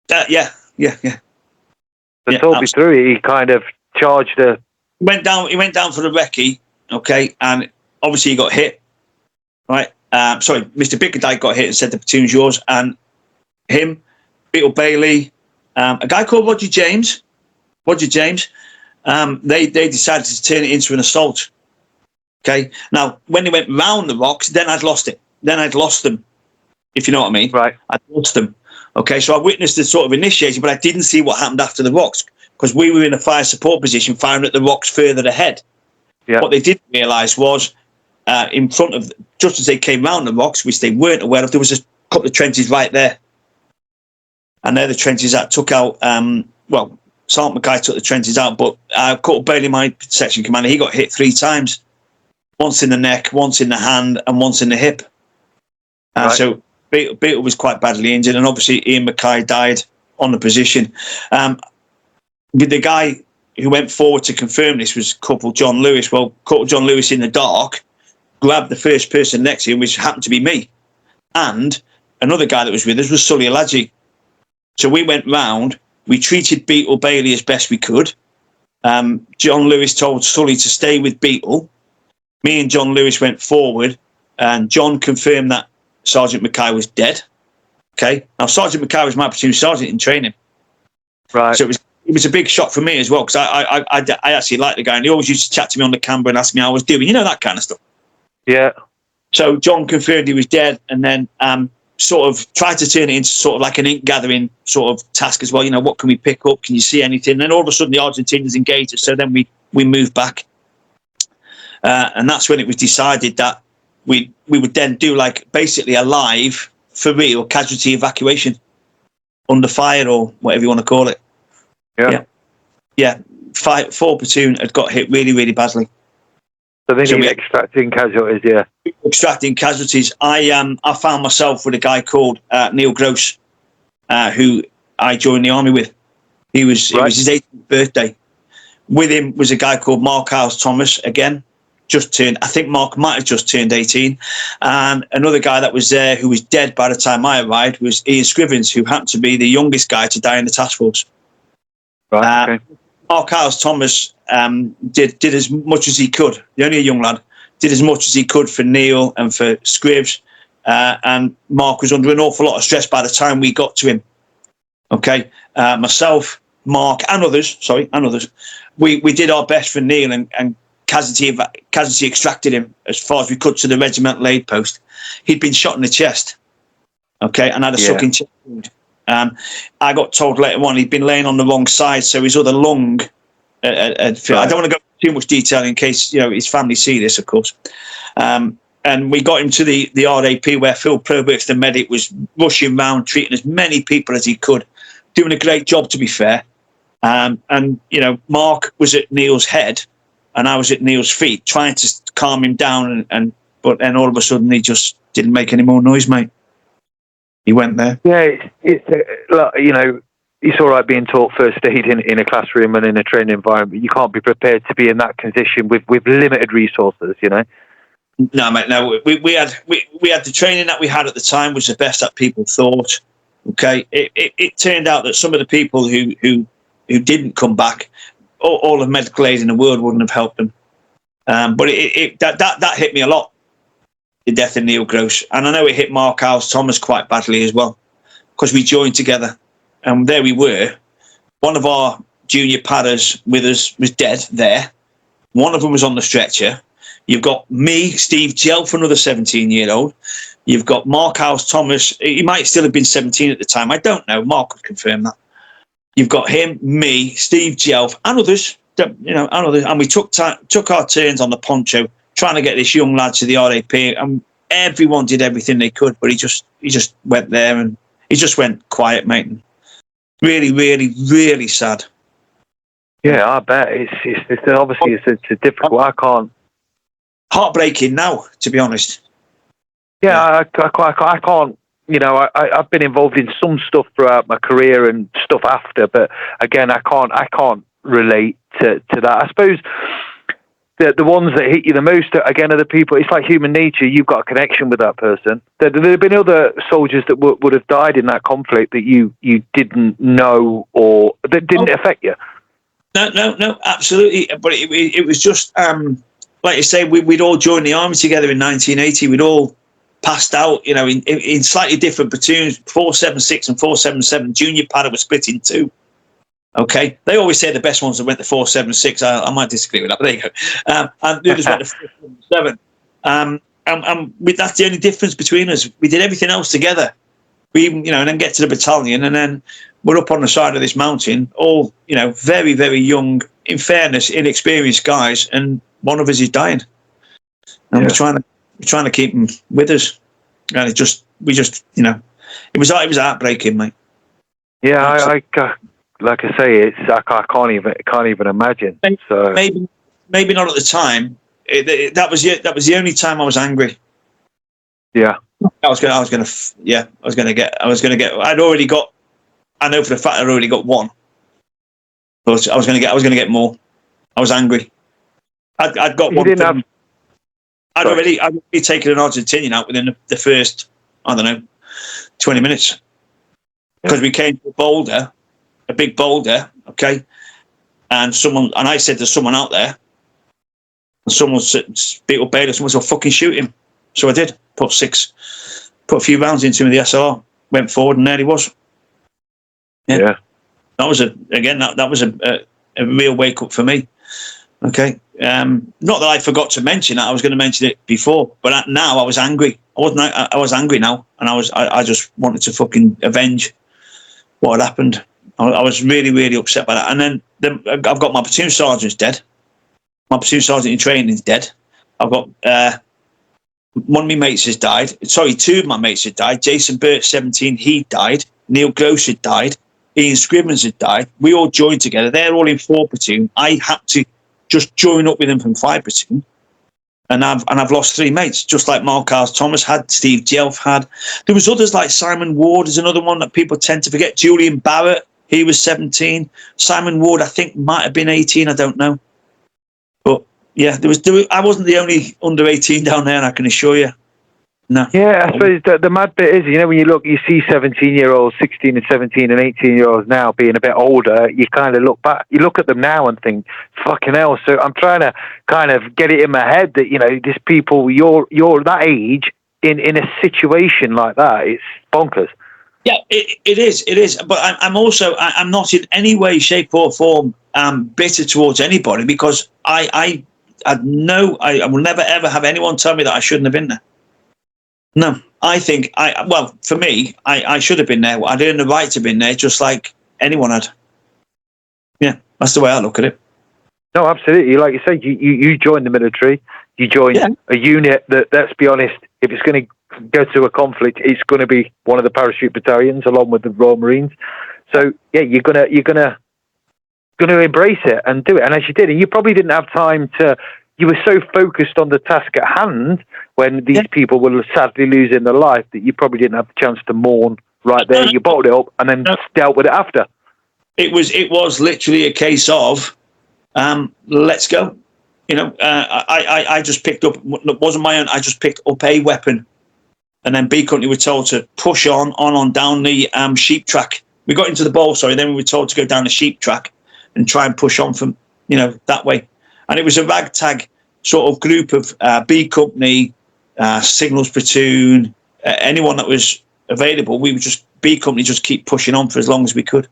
Yeah. So talk me through it. He kind of charged a. He went down for the recce. Okay, and obviously he got hit. Right. Sorry, Mr. Bickerdike got hit and said the platoon's yours, and him, Beetle Bailey, a guy called Roger James. They decided to turn it into an assault. Okay. Now, when they went round the rocks, then I'd lost it. Then I'd lost them, if you know what I mean. Right. I'd lost them. Okay. So I witnessed the sort of initiation, but I didn't see what happened after the rocks because we were in a fire support position, firing at the rocks further ahead. Yeah. What they didn't realise was in front of, just as they came round the rocks, which they weren't aware of, there was a couple of trenches right there. And they're the trenches that took out, Sergeant Mackay took the trenches out, but Corporal Bailey, my section commander, he got hit 3 times. Once in the neck, once in the hand, and once in the hip. Right. So Beetle was quite badly injured, and obviously Ian Mackay died on the position. With the guy who went forward to confirm this was Corporal John Lewis. Well, Corporal John Lewis in the dark grabbed the first person next to him, which happened to be me. And another guy that was with us was Sully Aladji. So we went round, we treated Beetle Bailey as best we could. John Lewis told Sully to stay with Beetle. Me and John Lewis went forward, and John confirmed that Sergeant Mackay was dead. Okay. Now, Sergeant Mackay was my platoon sergeant in training. Right. So it was a big shock for me as well, because I actually liked the guy, and he always used to chat to me on the camera and ask me how I was doing, that kind of stuff. Yeah. So John confirmed he was dead, and then sort of tried to turn it into sort of like an ink gathering sort of task as well. What can we pick up? Can you see anything? And then all of a sudden the Argentinians engaged us. So then we moved back. And that's when it was decided that we would then do like basically a live, for real, casualty evacuation under fire or whatever you want to call it. Yeah. 4 Platoon had got hit really, really badly. So then you're extracting casualties, yeah. Extracting casualties. I found myself with a guy called Neil Gross, who I joined the army with. It was his 18th birthday. With him was a guy called Mark Howes Thomas, again, just turned, I think Mark might have just turned 18. And another guy that was there who was dead by the time I arrived was Ian Scrivens, who happened to be the youngest guy to die in the task force. Right, okay. Mark Howes Thomas did as much as he could. Only a young lad. Did as much as he could for Neil and for Scrivs. And Mark was under an awful lot of stress by the time we got to him. Okay. Myself, Mark, and others, we did our best for Neil and casualty extracted him as far as we could to the regimental aid post. He'd been shot in the chest. Okay. And had a sucking chest wound. I got told later on he'd been laying on the wrong side, so his other lung. I don't want to go into too much detail in case his family see this, of course. And we got him to the RAP where Phil Proberts, the medic, was rushing around, treating as many people as he could, doing a great job, to be fair. And Mark was at Neil's head, and I was at Neil's feet, trying to calm him down. But then all of a sudden, he just didn't make any more noise, mate. He went there. Yeah, it's all right being taught first aid in a classroom and in a training environment. You can't be prepared to be in that condition with limited resources, No, mate. No, we had the training that we had at the time was the best that people thought. Okay, it turned out that some of the people who didn't come back, all the medical aid in the world wouldn't have helped them. But that hit me a lot. The death of Neil Gross, and I know it hit Mark Howes Thomas quite badly as well, because we joined together, and there we were. One of our junior paras with us was dead there. One of them was on the stretcher. You've got me, Steve Jelf, another 17-year-old. You've got Mark House Thomas. He might still have been 17 at the time. I don't know. Mark could confirm that. You've got him, me, Steve Jelf, and others. And we took our turns on the poncho, trying to get this young lad to the RAP. And everyone did everything they could, but he just went there and he just went quiet, mate. And really, really, really sad. Yeah, I bet it's obviously it's a difficult. I can't. Heartbreaking now, to be honest. Yeah, I can't. You know, I've been involved in some stuff throughout my career and stuff after, but again, I can't relate to that. I suppose the ones that hit you the most, again, are the people. It's like human nature. You've got a connection with that person. There have been other soldiers that would have died in that conflict that you didn't know or that didn't affect you. No, absolutely. But it was just like you say, we'd all joined the army together in 1980. We'd all passed out, you know, in slightly different platoons. 476 and 477 junior para was split in two. Okay, they always say the best ones that went to 476. I might disagree with that, but there you go. And the others went to 477. And that's the only difference between us. We did everything else together. We even, you know, and then get to the battalion, and then we're up on the side of this mountain, all, you know, very, very young, in fairness, inexperienced guys, and one of us is dying, and we're trying to keep him with us, and we just, you know, it was heartbreaking, mate. Yeah, I like I say, I can't even imagine. So maybe not at the time. That was the only time I was angry. Yeah. I was gonna get. I'd already got. I know for the fact I'd already got one, but I was gonna get more. I was angry. I'd got one. I'd already taken an Argentinian out within the first, I don't know, 20 minutes, because we came to a big boulder, okay, and I said there's someone out there, and someone beat up Baylor. Someone said, "Fucking shoot him." So I did. Put a few rounds into him with the SLR, went forward, and there he was. Yeah. That was a real wake up for me. Okay. Not that I forgot to mention that. I was going to mention it before, but now I was angry. I was angry now, and I just wanted to fucking avenge what had happened. I was really, really upset by that. And then I've got my platoon sergeant's dead. My platoon sergeant in training is dead. I've got one of my mates has died. Sorry, two of my mates had died. Jason Burt, 17, he died. Neil Gross had died. Ian Scrivens had died. We all joined together. They're all in 4 platoon. I had to just join up with them from 5 platoon. And I've lost 3 mates, just like Mark House Thomas had, Steve Jelf had. There was others like Simon Ward is another one that people tend to forget. Julian Barrett, he was 17. Simon Ward, I think, might have been 18. I don't know. But yeah, I wasn't the only under 18 down there, I can assure you. No. Yeah, I suppose the mad bit is, you know, when you see 17-year-olds, 16 and 17 and 18-year-olds now being a bit older, you kind of look back, you look at them now and think, fucking hell. So I'm trying to kind of get it in my head that, you know, these people, you're that age in a situation like that, it's bonkers. Yeah, it is. But I'm not in any way, shape or form bitter towards anybody, because I will never ever have anyone tell me that I shouldn't have been there. No, I think for me, I should have been there. I'd earned the right to have been there, just like anyone had. Yeah, that's the way I look at it. No, absolutely. Like you said, you joined the military. You joined a unit that, let's be honest, if it's going to go to a conflict, it's going to be one of the parachute battalions along with the Royal Marines. So yeah, you're gonna embrace it and do it. And as you did, and you probably didn't have time to. You were so focused on the task at hand when these people were sadly losing their life that you probably didn't have the chance to mourn right there. You bottled it up and then dealt with it after. It was literally a case of let's go. You know, I just picked up. It wasn't my own. I just picked up a weapon, and then B Company were told to push on down the sheep track. We got into the bowl, then we were told to go down the sheep track and try and push on from, you know, that way. And it was a ragtag sort of group of B Company, Signals Platoon, anyone that was available. We would B Company just keep pushing on for as long as we could.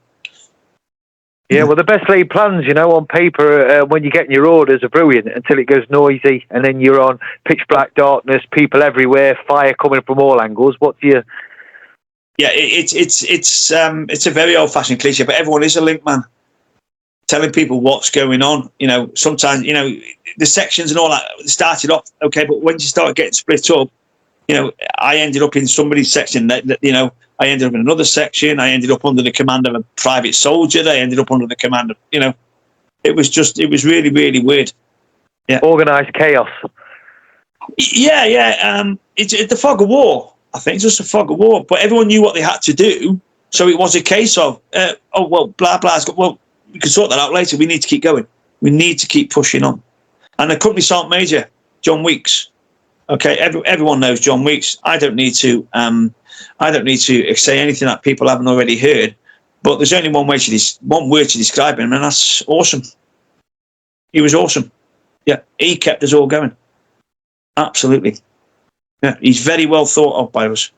Yeah, well, the best laid plans, on paper, when you're getting your orders, are brilliant until it goes noisy, and then you're on pitch black darkness, people everywhere, fire coming from all angles. What do you? Yeah, it's a very old-fashioned cliche, but everyone is a link man, telling people what's going on. Sometimes the sections and all that started off okay, but when you start getting split up, I ended up in somebody's section that I ended up in another section. I ended up under the command of a private soldier. I ended up under the command of, it was really, really weird. Yeah. Organised chaos. Yeah. It's the fog of war. I think it's just a fog of war. But everyone knew what they had to do. So it was a case of, blah, blah. Well, we can sort that out later. We need to keep going. We need to keep pushing on. And the company sergeant major, John Weeks. Okay, everyone knows John Weeks. I don't need to say anything that people haven't already heard. But there's only one word to describe him, and that's awesome. He was awesome. Yeah, he kept us all going. Absolutely. Yeah, he's very well thought of by us.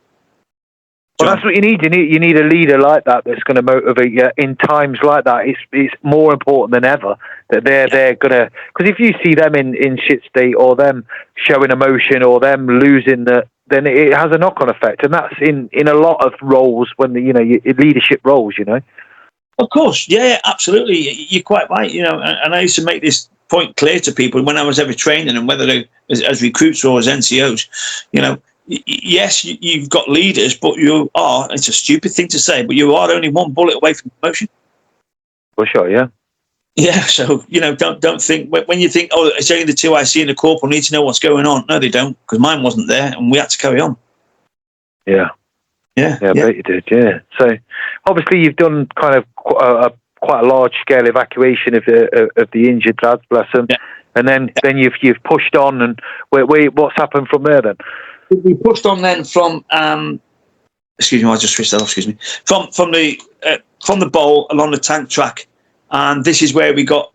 Well, that's what you need. You need a leader like that that's going to motivate you in times like that. It's more important than ever that they're gonna, because if you see them in shit state, or them showing emotion, or them losing then it has a knock-on effect, and that's in a lot of roles when your leadership roles. Of course, yeah, absolutely. You're quite right. And I used to make this point clear to people when I was ever training them, whether they as recruits or as NCOs. Yes, you've got leaders, but you are, it's a stupid thing to say, but you are only one bullet away from promotion. For sure, yeah. Yeah, so, don't think, when you think, it's only the two I see and the corporal need to know what's going on. No, they don't, because mine wasn't there, and we had to carry on. Yeah. Yeah, I bet you did, yeah. So, obviously, you've done kind of quite a large-scale evacuation of the injured lads, bless them, and then you've pushed on, and what's happened from there, then? We pushed on then from excuse me, I just switched that off. Excuse me. From the bowl along the tank track, and this is where we got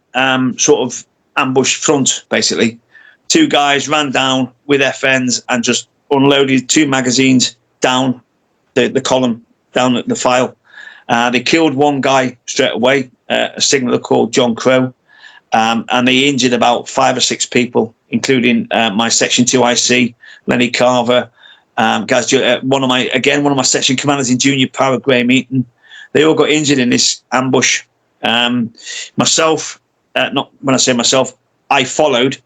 sort of ambush front. Basically, two guys ran down with FNs and just unloaded 2 magazines down the column, down the file. They killed one guy straight away, a signaller called John Crow, and they injured about 5 or 6 people, including my Section 2 IC, Lenny Carver, one of my section commanders in Junior Para, Graham Eaton. They all got injured in this ambush. Myself, not when I say myself, I followed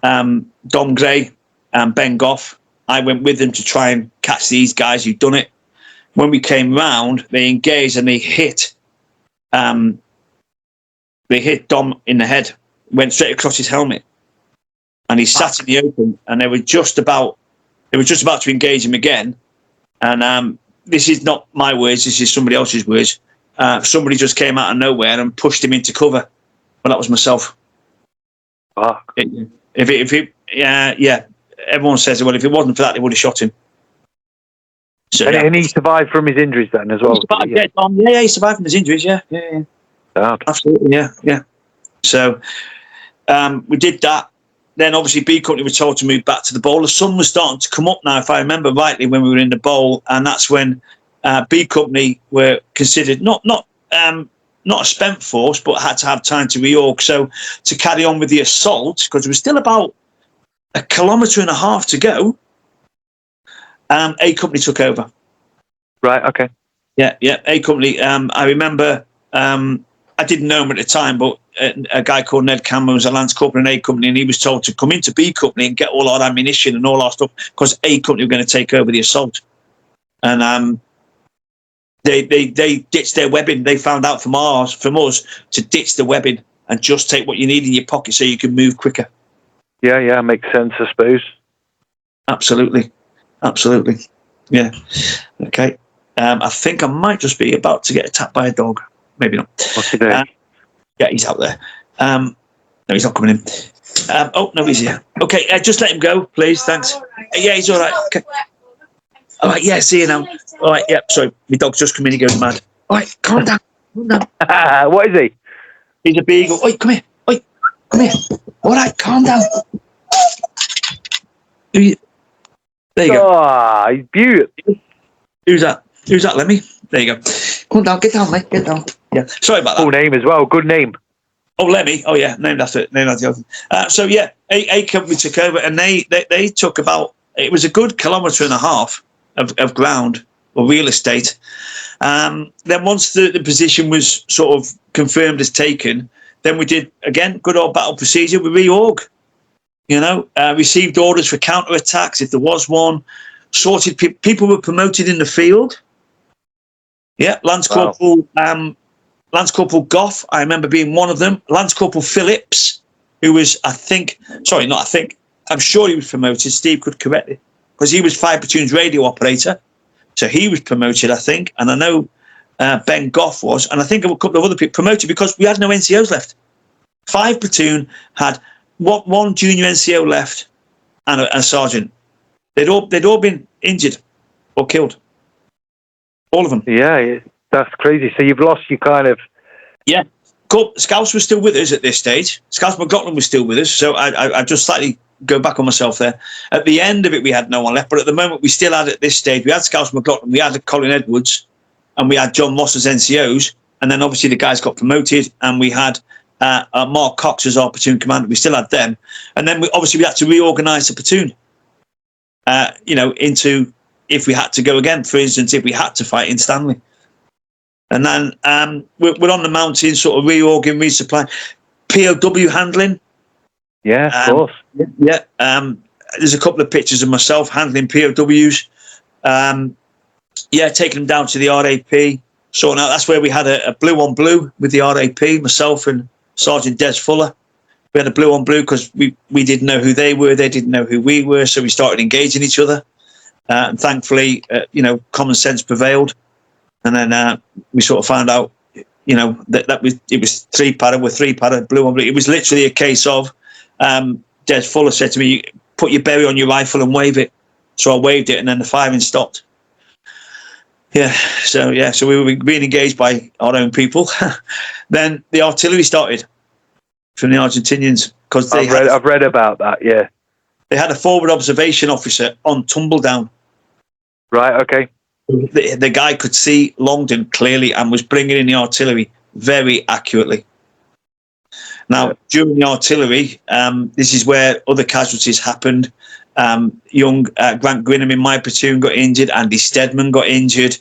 Dom Gray and Ben Goff. I went with them to try and catch these guys who'd done it. When we came round, they engaged and they hit Dom in the head, went straight across his helmet, and he sat in the open. And they were just about to engage him again. And this is not my words; this is somebody else's words. Somebody just came out of nowhere and pushed him into cover. Well, that was myself. Everyone says, well, if it wasn't for that, they would have shot him. So, and he survived from his injuries then as well. He survived from his injuries. Yeah. Absolutely, yeah. So we did that. Then obviously B Company were told to move back to the bowl. The sun was starting to come up now, if I remember rightly, when we were in the bowl, and that's when B Company were considered not a spent force, but had to have time to reorg. So to carry on with the assault, because there was still about 1.5 kilometres to go, A Company took over. Right. Okay. Yeah. A Company. I remember. I didn't know him at the time, but a guy called Ned Campbell was a Lance Corporal in A Company, and he was told to come into B Company and get all our ammunition and all our stuff because A Company were going to take over the assault. And they ditched their webbing. They found out from us to ditch the webbing and just take what you need in your pocket so you can move quicker. Yeah, makes sense, I suppose. Absolutely. Yeah. Okay. I think I might just be about to get attacked by a dog. Maybe not. What's he doing? Yeah, he's out there. No, he's not coming in. No, he's here. Okay, just let him go, please. Thanks. Yeah, he's all right. Okay. All right, yeah, see you now. All right, yeah, sorry. My dog's just come in. He goes mad. All right, calm down. What is he? He's a beagle. Oi, come here. Oi, come here. All right, calm down. There you go. Oh, he's beautiful. Who's that? Lemmy? There you go. Calm down. Get down, mate. Get down. Yeah. Sorry about that. Full name as well. Good name. Oh, Lemmy. Oh, yeah. Named after the other. So, yeah, A Company took over, and they took about, it was a good 1.5 kilometres of ground or real estate. Then once the position was sort of confirmed as taken, then we did, again, good old battle procedure. We reorg, received orders for counter-attacks if there was one, sorted people were promoted in the field. Yeah, Lance Corporal Goff, I remember being one of them. Lance Corporal Phillips, who was, I'm sure he was promoted. Steve could correct it, because he was 5 platoon's radio operator. So he was promoted, I think. And I know Ben Goff was. And I think a couple of other people promoted because we had no NCOs left. 5 platoon had one junior NCO left and a sergeant. They'd all been injured or killed. All of them. Yeah, that's crazy. So you've lost your kind of... Yeah. Scouts were still with us at this stage. Scouts McLaughlin was still with us. So I just slightly go back on myself there. At the end of it, we had no one left. But at the moment, we still had, at this stage, we had Scouts McLaughlin, we had Colin Edwards, and we had John Moss as NCOs. And then obviously the guys got promoted, and we had Mark Cox as our platoon commander. We still had them. And then we had to reorganise the platoon, into, if we had to go again, for instance, if we had to fight in Stanley. And then we're on the mountain, sort of reorging, resupplying, POW handling. Yeah, of course. Yeah. There's a couple of pictures of myself handling POWs. Taking them down to the RAP. So now that's where we had a blue on blue with the RAP, myself and Sergeant Des Fuller. We had a blue on blue because we didn't know who they were. They didn't know who we were. So we started engaging each other. And thankfully, common sense prevailed. And then we sort of found out, that it was 3 para, we're 3 para, blue on blue. It was literally a case of Des Fuller said to me, put your berry on your rifle and wave it. So I waved it, and then the firing stopped. So we were being engaged by our own people. Then the artillery started from the Argentinians, because I've read about that. Yeah, they had a forward observation officer on Tumbledown. Right. Okay. The guy could see Longdon clearly and was bringing in the artillery very accurately. Now, during the artillery, this is where other casualties happened. Young Grant Grinham in my platoon got injured. Andy Stedman got injured.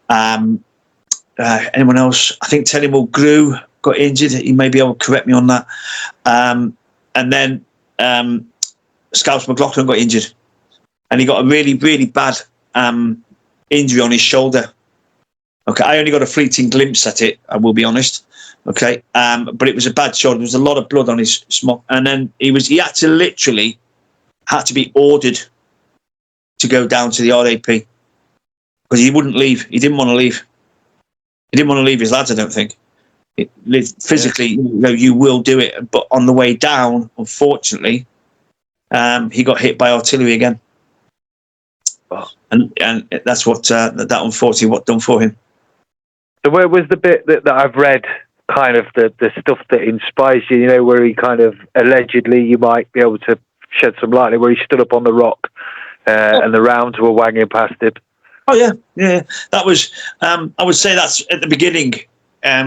Anyone else? I think Teddy Mulgrew got injured. He may be able to correct me on that. And then Scouts McLaughlin got injured. And he got a really, really bad injury on his shoulder. Okay, I only got a fleeting glimpse at it, I will be honest. Okay, but it was a bad shoulder. There was a lot of blood on his smock, and then he had to be ordered to go down to the RAP because he wouldn't leave. He didn't want to leave. He didn't want to leave his lads, I don't think. Physically, you will do it, but on the way down, unfortunately, he got hit by artillery again. And that's what that unfortunately what done for him. So where was the bit that I've read, kind of the stuff that inspires you, where he kind of allegedly, you might be able to shed some light on it, where he stood up on the rock and the rounds were wanging past him? Oh yeah. That was I would say that's at the beginning. I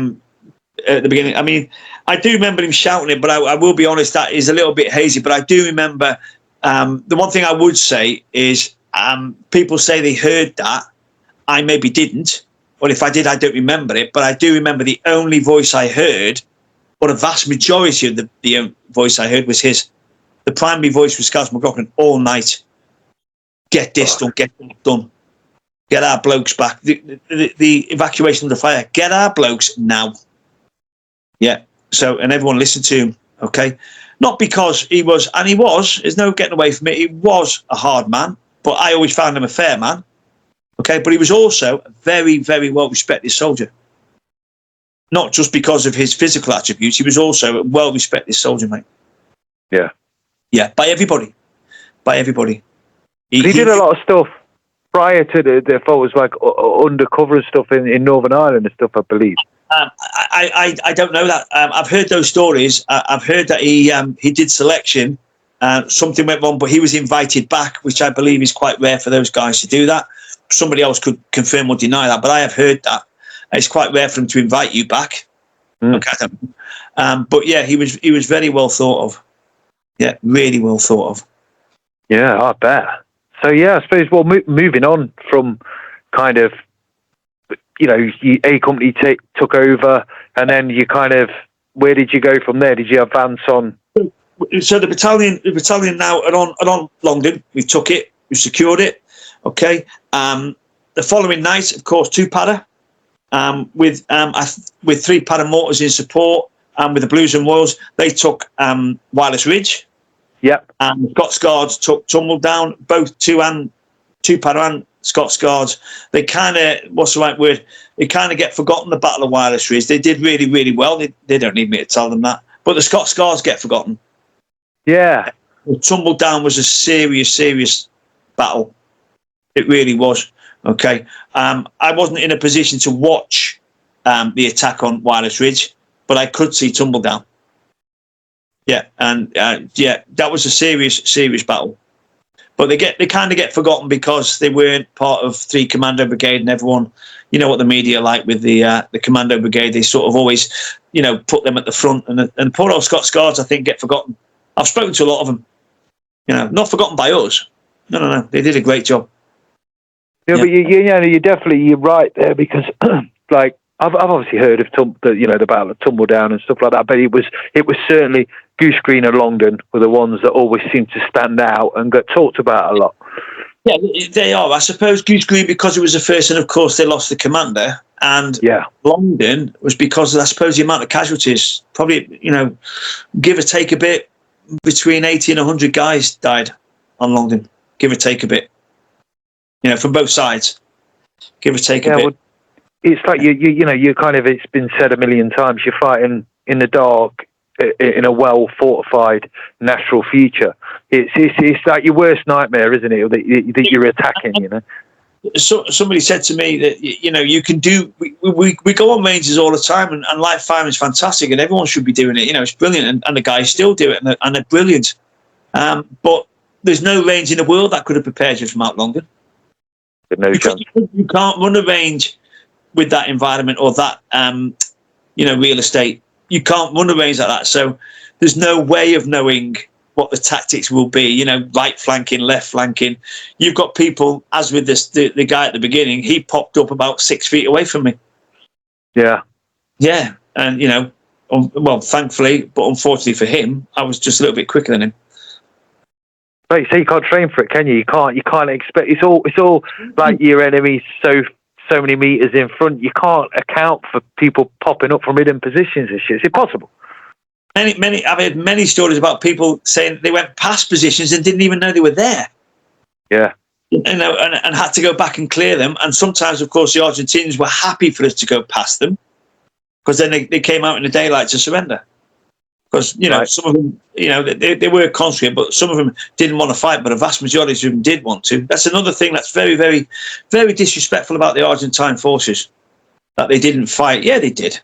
mean, I do remember him shouting it, but I will be honest, that is a little bit hazy. But I do remember the one thing I would say is people say they heard that. I maybe didn't. Or if I did, I don't remember it. But I do remember the only voice I heard, or the vast majority of the voice I heard was his. The primary voice was Scouts McLaughlin all night. Get this done, get that done. Get our blokes back. The evacuation of the fire. Get our blokes now. Yeah. So, and everyone listened to him. Okay. Not because he was, there's no getting away from it. He was a hard man, but I always found him a fair man. Okay. But he was also a very, very well respected soldier. Not just because of his physical attributes. He was also a well respected soldier, mate. Yeah. Yeah. By everybody. He did a lot of stuff prior to the photos, like undercover stuff in Northern Ireland and stuff, I believe. I don't know that. I've heard those stories. I've heard that he did selection. Something went wrong, but he was invited back, which I believe is quite rare for those guys to do that. Somebody else could confirm or deny that, but I have heard that. It's quite rare for him to invite you back. Okay. But yeah, he was very well thought of. Yeah, really well thought of. Yeah, I bet. So yeah, I suppose. Well, moving on from kind of, A Company took over, and then you kind of, where did you go from there? Did you advance on? So the battalion now are on Longdon. We took it. We secured it. Okay. The following night, of course, 2 Para, with 3 Para mortars in support, and with the Blues and Royals, they took Wireless Ridge. Yep. And Scots Guards took Tumbledown. Both 2 Para and Scots Guards. They kind of, what's the right word? They kind of get forgotten. The Battle of Wireless Ridge. They did really, really well. They don't need me to tell them that. But the Scots Guards get forgotten. Yeah. Tumbledown was a serious battle. It really was. Okay. I wasn't in a position to watch the attack on Wireless Ridge, but I could see Tumbledown. Yeah, and that was a serious battle. But they kind of get forgotten because they weren't part of 3 Commando Brigade, and everyone, you know what the media are like with the Commando Brigade. They sort of always, put them at the front, and poor old Scots Guards, I think, get forgotten. I've spoken to a lot of them. Not forgotten by us. No. They did a great job. Yeah, but you're right there, because like I've obviously heard of the Battle of Tumbledown and stuff like that, but it was certainly Goose Green and Longdon were the ones that always seemed to stand out and got talked about a lot. Yeah, they are. I suppose Goose Green because it was the first, and of course they lost the commander, and Longdon was because I suppose the amount of casualties, probably give or take a bit, between 80 and 100 guys died on Longdon, give or take a bit. From both sides, give or take a bit. Well, it's like you kind of, it's been said a million times, you're fighting in the dark in a well fortified natural feature. It's like your worst nightmare, isn't it? That you're attacking. So somebody said to me that you can do. We go on ranges all the time, and live firing is fantastic, and everyone should be doing it. It's brilliant, and the guys still do it, and they're brilliant. But there's no range in the world that could have prepared you for Mount Longdon. No chance. You can't run a range with that environment or that real estate. You can't run a range like that. So there's no way of knowing what the tactics will be. Right flanking, left flanking. You've got people, as with the guy at the beginning, he popped up about 6 feet away from me. Yeah, and well, thankfully, but unfortunately for him, I was just a little bit quicker than him. Right, so you can't train for it, can you? You can't expect. It's all like your enemy's so many meters in front. You can't account for people popping up from hidden positions and shit. It's impossible. Many. I've heard many stories about people saying they went past positions and didn't even know they were there. Yeah. And had to go back and clear them. And sometimes, of course, the Argentinians were happy for us to go past them, because then they came out in the daylight to surrender. Because, right. Some of them, they were conscript, but some of them didn't want to fight, but a vast majority of them did want to. That's another thing that's very, very, very disrespectful about the Argentine forces, that they didn't fight. Yeah, they did.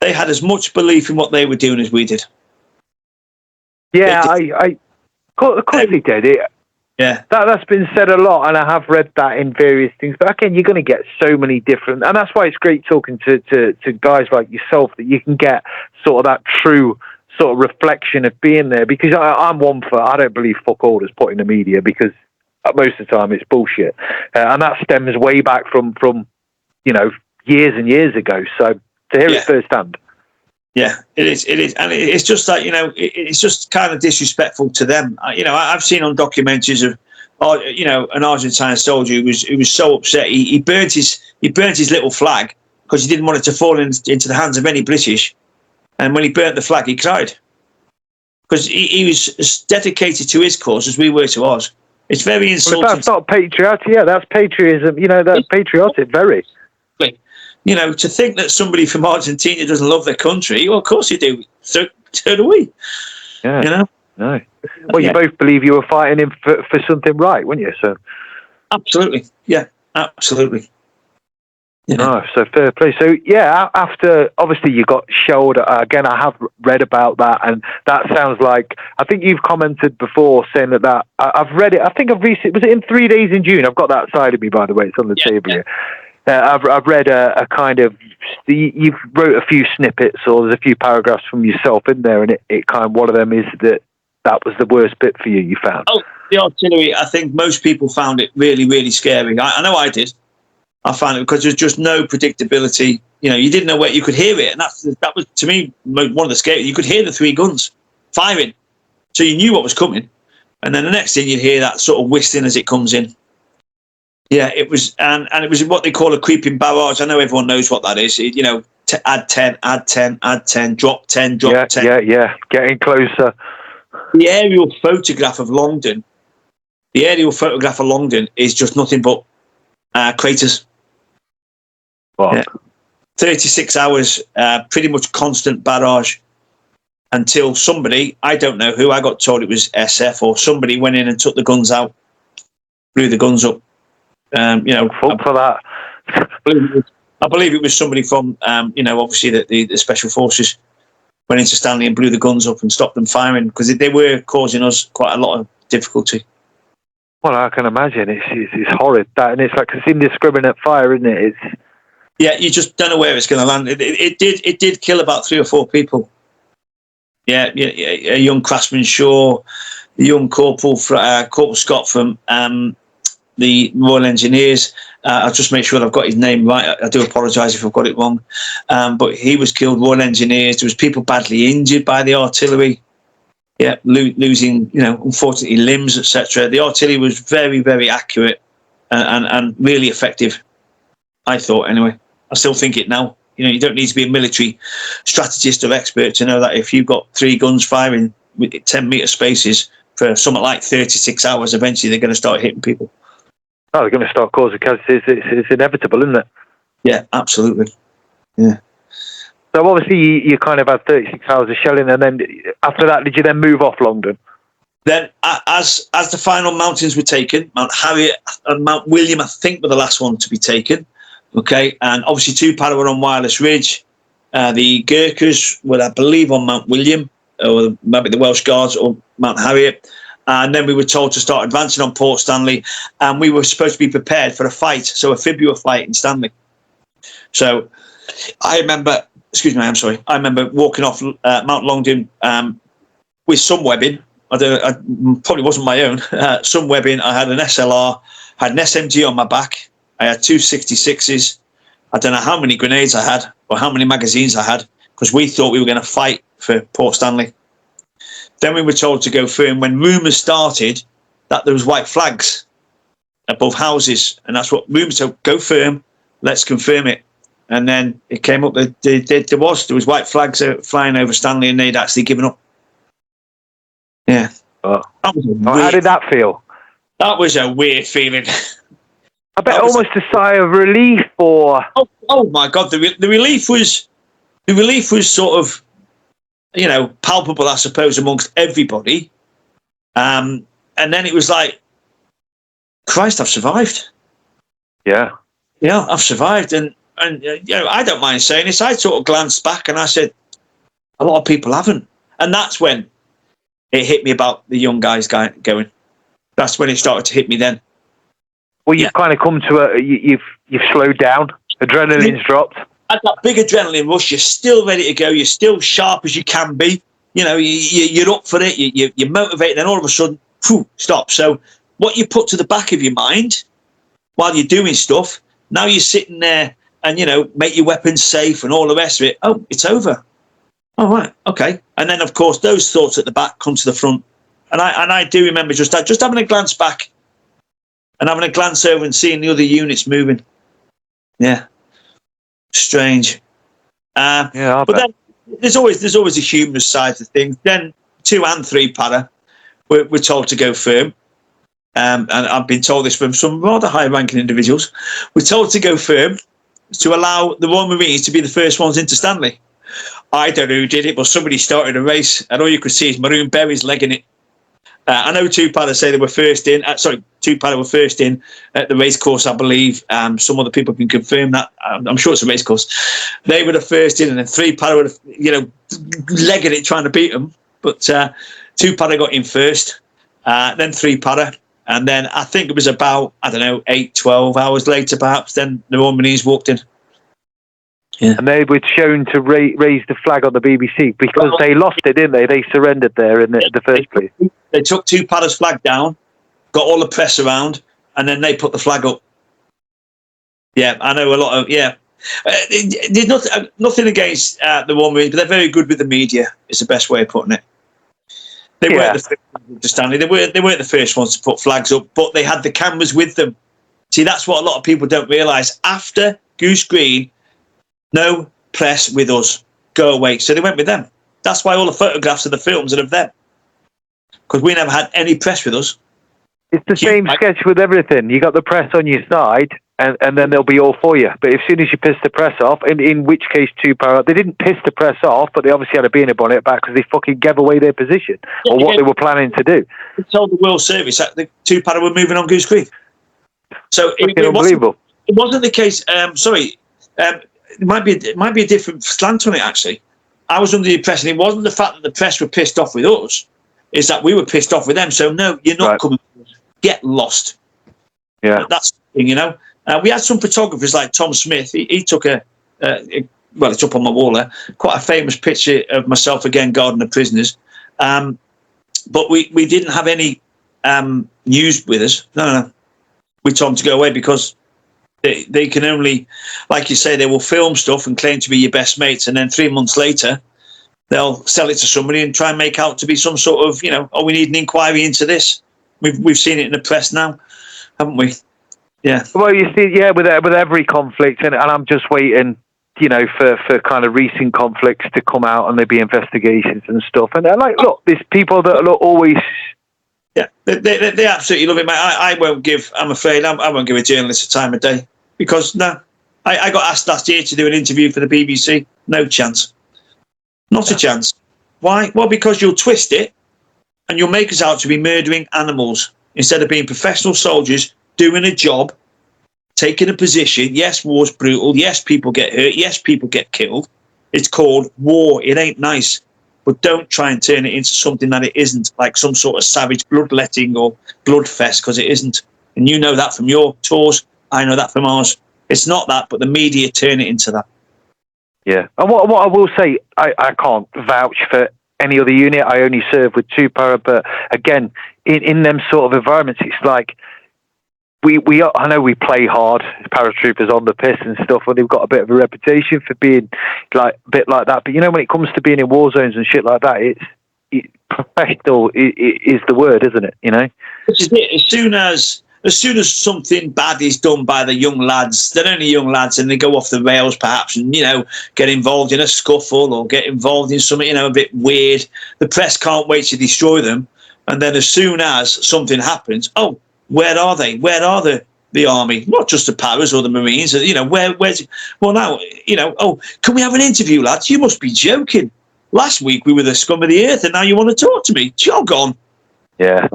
They had as much belief in what they were doing as we did. Yeah, of course they did. That's been said a lot, and I have read that in various things. But again, you're going to get so many different, and that's why it's great talking to guys like yourself, that you can get sort of that true sort of reflection of being there. Because I'm one for, I don't believe fuck all that's put in the media, because most of the time it's bullshit, and that stems way back from years and years ago. So to hear it firsthand. Yeah, it is, and it's just that it's just kind of disrespectful to them. I've seen on documentaries of, an Argentine soldier who was so upset he burnt his little flag because he didn't want it to fall into the hands of any British, and when he burnt the flag, he cried because he was as dedicated to his cause as we were to ours. It's very insulting. Well, that's not patriotic. Yeah, that's patriotism. That's patriotic. Very. To think that somebody from Argentina doesn't love their country, well, of course you do. So do we. Yeah. No. Well, you both believe you were fighting for something right, weren't you? So. Absolutely. Yeah, absolutely. So fair play. So, after, obviously, you got shelled. Again, I have read about that, and that sounds like, I think you've commented before saying that I've read it. I think I've recently, was it in 3 days in June? I've got that side of me, by the way. It's on the table here. I've read a kind of, you've wrote a few snippets, or there's a few paragraphs from yourself in there, and it kind of, one of them is that was the worst bit for you, you found. Oh, the artillery, I think most people found it really, really scary. I know I did. I found it because there's just no predictability. You know, you didn't know where you could hear it, and that was, to me, one of the scary. You could hear the three guns firing, so you knew what was coming, and then the next thing you'd hear that sort of whistling as it comes in. Yeah, it was, and it was what they call a creeping barrage. I know everyone knows what that is. You know, add 10, add 10, add 10, drop 10, drop 10. Yeah, getting closer. The aerial photograph of Longdon is just nothing but craters. Wow. Yeah. 36 hours, pretty much constant barrage until somebody, I don't know who, I got told it was SF or somebody, went in and took the guns out, blew the guns up. You know, for that. I believe it was somebody from, you know, obviously the Special Forces went into Stanley and blew the guns up and stopped them firing, because they were causing us quite a lot of difficulty. Well, I can imagine. It's horrid, that, and it's like it's indiscriminate fire, isn't it? Yeah, you just don't know where it's going to land. It did kill about 3 or 4 people. Yeah, a young Craftsman Shaw, the young Corporal Scott from the Royal Engineers. I'll just make sure that I've got his name right. I do apologise if I've got it wrong. But he was killed, Royal Engineers. There was people badly injured by the artillery. Yeah, losing, you know, unfortunately limbs, etc. The artillery was very, very accurate and really effective, I thought, anyway. I still think it now. You know, you don't need to be a military strategist or expert to know that if you've got 3 guns firing with 10-metre spaces for something like 36 hours, eventually they're going to start hitting people. Oh, they're going to start causing casualties. It's inevitable, isn't it? Yeah, absolutely. Yeah. So obviously you kind of had 36 hours of shelling, and then after that, did you then move off Longdon? Then, as the final mountains were taken, Mount Harriet and Mount William, I think, were the last one to be taken. Okay, and obviously 2 Para were on Wireless Ridge. The Gurkhas were, I believe, on Mount William, or maybe the Welsh Guards, or Mount Harriet. And then we were told to start advancing on Port Stanley, and we were supposed to be prepared for a fight, so a February fight in Stanley. So I remember walking off Mount Longdon with some webbing. I probably wasn't my own. Some webbing. I had an SLR, had an SMG on my back. I had 2 66s. I don't know how many grenades I had or how many magazines I had, because we thought we were going to fight for Port Stanley. Then we were told to go firm when rumours started that there was white flags above houses, and that's what rumours said. Go firm, let's confirm it. And then it came up that there was white flags flying over Stanley, and they'd actually given up. Yeah. How did that feel? That was a weird feeling. I bet almost a sigh of relief, or oh my God, the relief was sort of, you know, palpable, I suppose, amongst everybody. And then it was like, Christ, I've survived. Yeah, I've survived, and you know, I don't mind saying this. I sort of glanced back and I said, a lot of people haven't, and that's when it hit me about the young guys going. That's when it started to hit me then. Well, you've kind of come to you've slowed down. Adrenaline's dropped. At that big adrenaline rush, you're still ready to go. You're still sharp as you can be. You know, you're up for it. You're motivated. Then all of a sudden, stop. So what you put to the back of your mind while you're doing stuff, now you're sitting there and, you know, make your weapons safe and all the rest of it. Oh, it's over. All right, okay. And then, of course, those thoughts at the back come to the front. And I do remember just having a glance back and having a glance over and seeing the other units moving. Yeah. Strange. But then there's always a humorous side to things. Then 2 and 3 Para were told to go firm. And I've been told this from some rather high-ranking individuals. We're told to go firm to allow the Royal Marines to be the first ones into Stanley. I don't know who did it, but somebody started a race, and all you could see is maroon berries legging it. I know 2 Para say they were first in. 2 Para were first in at the race course, I believe. Some other people can confirm that. I'm sure it's a race course. They were the first in, and then 3 Para were, you know, legging it, trying to beat them. But 2 Para got in first. Then 3 Para. And then I think it was about, I don't know, 8, 12 hours later, perhaps, then the Romanese walked in. Yeah. And they were shown to raise the flag on the BBC because they lost it, didn't they? They surrendered there in the first place. They took 2 Para's flag down, got all the press around, and then they put the flag up. Yeah, I know a lot of, yeah. There's nothing against the War Marines, but they're very good with the media, is the best way of putting it. They weren't the first ones to Stanley. They weren't the first ones to put flags up, but they had the cameras with them. See, that's what a lot of people don't realise. After Goose Green, no press with us. Go away. So they went with them. That's why all the photographs of the films are of them. Because we never had any press with us. It's the same sketch with everything. You got the press on your side, and then they'll be all for you. But as soon as you piss the press off, in which case they didn't piss the press off, but they obviously had a beanie bonnet back because they fucking gave away their position or what they were planning to do. They told the World Service that the 2 Para were moving on Goose Creek. So it wasn't the case. It might be a different slant on it, actually. I was under the impression it wasn't the fact that the press were pissed off with us, is that we were pissed off with them. So, no, you're not coming. Get lost. Yeah. That's the thing, you know. We had some photographers like Tom Smith. He took it's up on my wall there, quite a famous picture of myself again guarding the prisoners. But we didn't have any news with us. No. We told them to go away because they can only, like you say, they will film stuff and claim to be your best mates, and then 3 months later they'll sell it to somebody and try and make out to be some sort of, we need an inquiry into this. We've seen it in the press now, haven't we? Yeah. Well, you see, with every conflict, and I'm just waiting, for kind of recent conflicts to come out and there be investigations and stuff. And they're like, look, there's people that are always. Yeah, they absolutely love it, mate. I'm afraid I won't give a journalist a time of day because, no, I got asked last year to do an interview for the BBC. No chance. Not a chance. Why? Well, because you'll twist it and you'll make us out to be murdering animals instead of being professional soldiers doing a job, taking a position. Yes, war's brutal. Yes, people get hurt. Yes, people get killed. It's called war. It ain't nice. But don't try and turn it into something that it isn't, like some sort of savage bloodletting or bloodfest, because it isn't. And you know that from your tours. I know that from ours. It's not that, but the media turn it into that. Yeah. And what I will say, I can't vouch for any other unit. I only serve with 2 Para, but again, in them sort of environments, it's like I know we play hard, paratroopers on the piss and stuff, and they've got a bit of a reputation for being like a bit like that. But when it comes to being in war zones and shit like that, it's professional is the word, isn't it? Which is it. As soon as something bad is done by the young lads, they're only young lads, and they go off the rails perhaps, and get involved in a scuffle or get involved in something a bit weird. The press can't wait to destroy them, and then as soon as something happens, where are they? Where are the army? Not just the Paras or the Marines. Where's? Well, now, can we have an interview, lads? You must be joking. Last week we were the scum of the earth, and now you want to talk to me? Jog on. Yeah.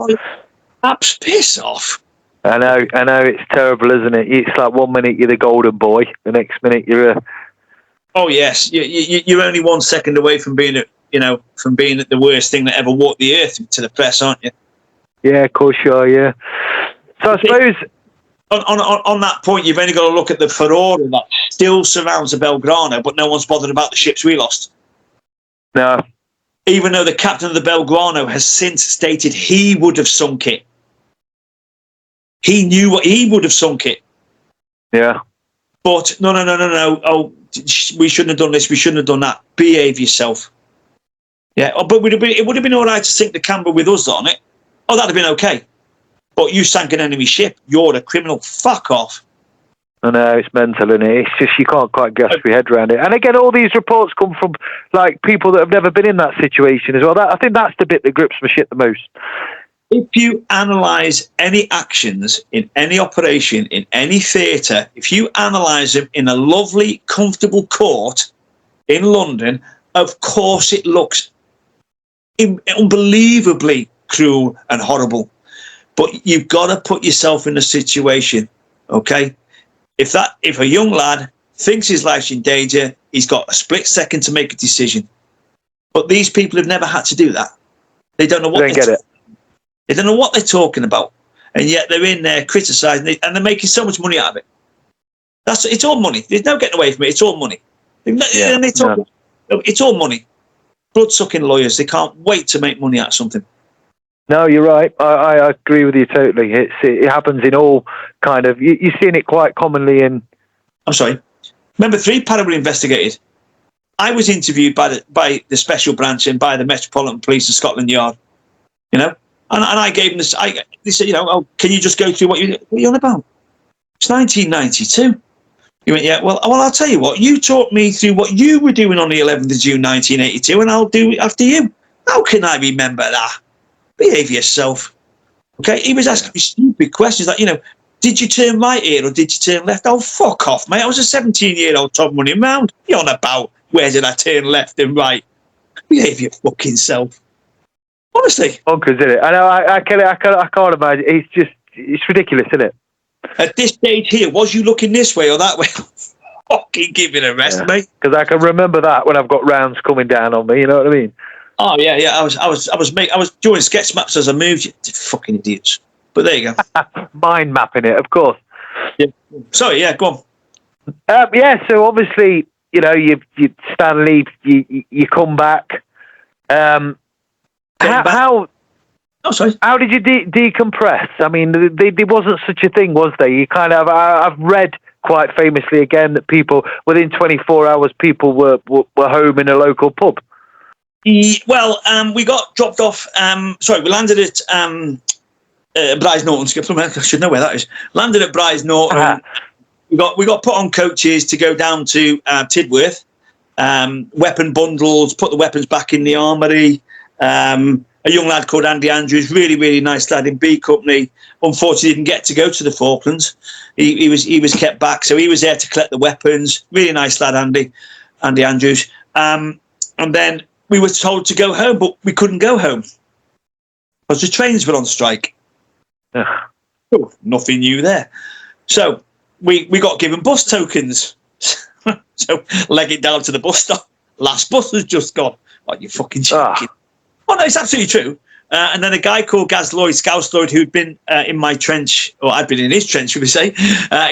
Apps, piss off. I know. It's terrible, isn't it? It's like 1 minute you're the golden boy, the next minute you're a. Oh yes, you're only 1 second away from being the worst thing that ever walked the earth to the press, aren't you? Yeah, of course you are. Yeah. So I suppose on that point, you've only got to look at the furore that still surrounds the Belgrano, but no one's bothered about the ships we lost. No. Even though the captain of the Belgrano has since stated he would have sunk it. He knew what he would have sunk it. Yeah. But no. Oh, we shouldn't have done this. We shouldn't have done that. Behave yourself. Yeah. But it would have been all right to sink the Canberra with us on it. Oh, that'd have been okay. But you sank an enemy ship. You're a criminal. Fuck off. I know, it's mental, isn't it? It's just you can't quite grasp your head around it. And again, all these reports come from like people that have never been in that situation as well. I think that's the bit that grips my shit the most. If you analyse any actions in any operation, in any theatre, if you analyse them in a lovely, comfortable court in London, of course it looks unbelievably cruel and horrible. But you've got to put yourself in a situation, okay? If a young lad thinks his life's in danger, he's got a split second to make a decision. But these people have never had to do that. They don't know what they don't get it. They don't know what they're talking about. and yet they're in there criticising it, and they're making so much money out of it. It's all money. There's no getting away from it. It's all money. It's all money. Blood-sucking lawyers. They can't wait to make money out of something. No, you're right. I agree with you totally. It happens in all kind of... You're seeing it quite commonly in... I'm sorry. Remember, 3 Para were investigated. I was interviewed by the special branch and by the Metropolitan Police of Scotland Yard. You know? And I gave them this... They said, can you just go through what you're on about? It's 1992. He went, yeah, well, I'll tell you what. You talk me through what you were doing on the 11th of June, 1982, and I'll do it after you. How can I remember that? Behave yourself. Okay? He was asking me stupid questions like, did you turn right here or did you turn left? Oh, fuck off, mate. I was a 17-year-old Tom running around. You're on about where did I turn left and right? Behave your fucking self. Honestly. Bonkers, isn't it? I know, I can't imagine. It's ridiculous, isn't it? At this stage here, was you looking this way or that way? Fucking give it a rest, mate. Because I can remember that when I've got rounds coming down on me, you know what I mean? Oh yeah. I was doing sketch maps as I moved. You fucking idiots. But there you go. Mind mapping it, of course. Yeah. Sorry, yeah, go on. So obviously, you Stanley, you come back. How did you decompress? I mean, there wasn't such a thing, was there? You kind of, I've read quite famously again that people within 24 hours, people were home in a local pub. Well, we got dropped off. We landed at Bryce Norton. I should know where that is. Landed at Bryce Norton. We got put on coaches to go down to Tidworth. Weapon bundles, put the weapons back in the armoury. A young lad called Andy Andrews, really, really nice lad in B Company. Unfortunately, didn't get to go to the Falklands. He was kept back, so he was there to collect the weapons. Really nice lad, Andy Andrews. And then we were told to go home, but we couldn't go home because the trains were on strike. Oh, nothing new there. So we got given bus tokens. So leg it down to the bus stop. Last bus has just gone. Oh, you fucking joking. Oh, no, it's absolutely true. And then a guy called Scouse Lloyd, who'd been in my trench, or I'd been in his trench, should we say,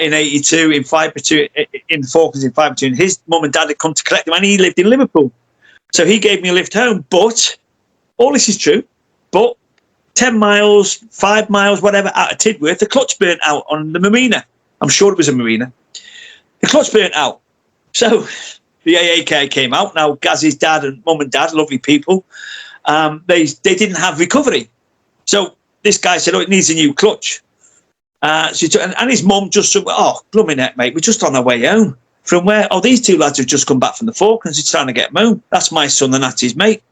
in 82, in 5 platoon, in the Falklands in 5 platoon. His mum and dad had come to collect him, and he lived in Liverpool. So he gave me a lift home. But, all this is true, but 10 miles, 5 miles, whatever, out of Tidworth, the clutch burnt out on the marina. I'm sure it was a marina. The clutch burnt out. So the AAK came out. Now, Gaz's dad and mum and dad, lovely people, they didn't have recovery. So this guy said, it needs a new clutch. And his mum just said, blooming heck, mate, we're just on our way home. From where? Oh, these 2 lads have just come back from the Falklands. He's trying to get them home. That's my son and that's his mate.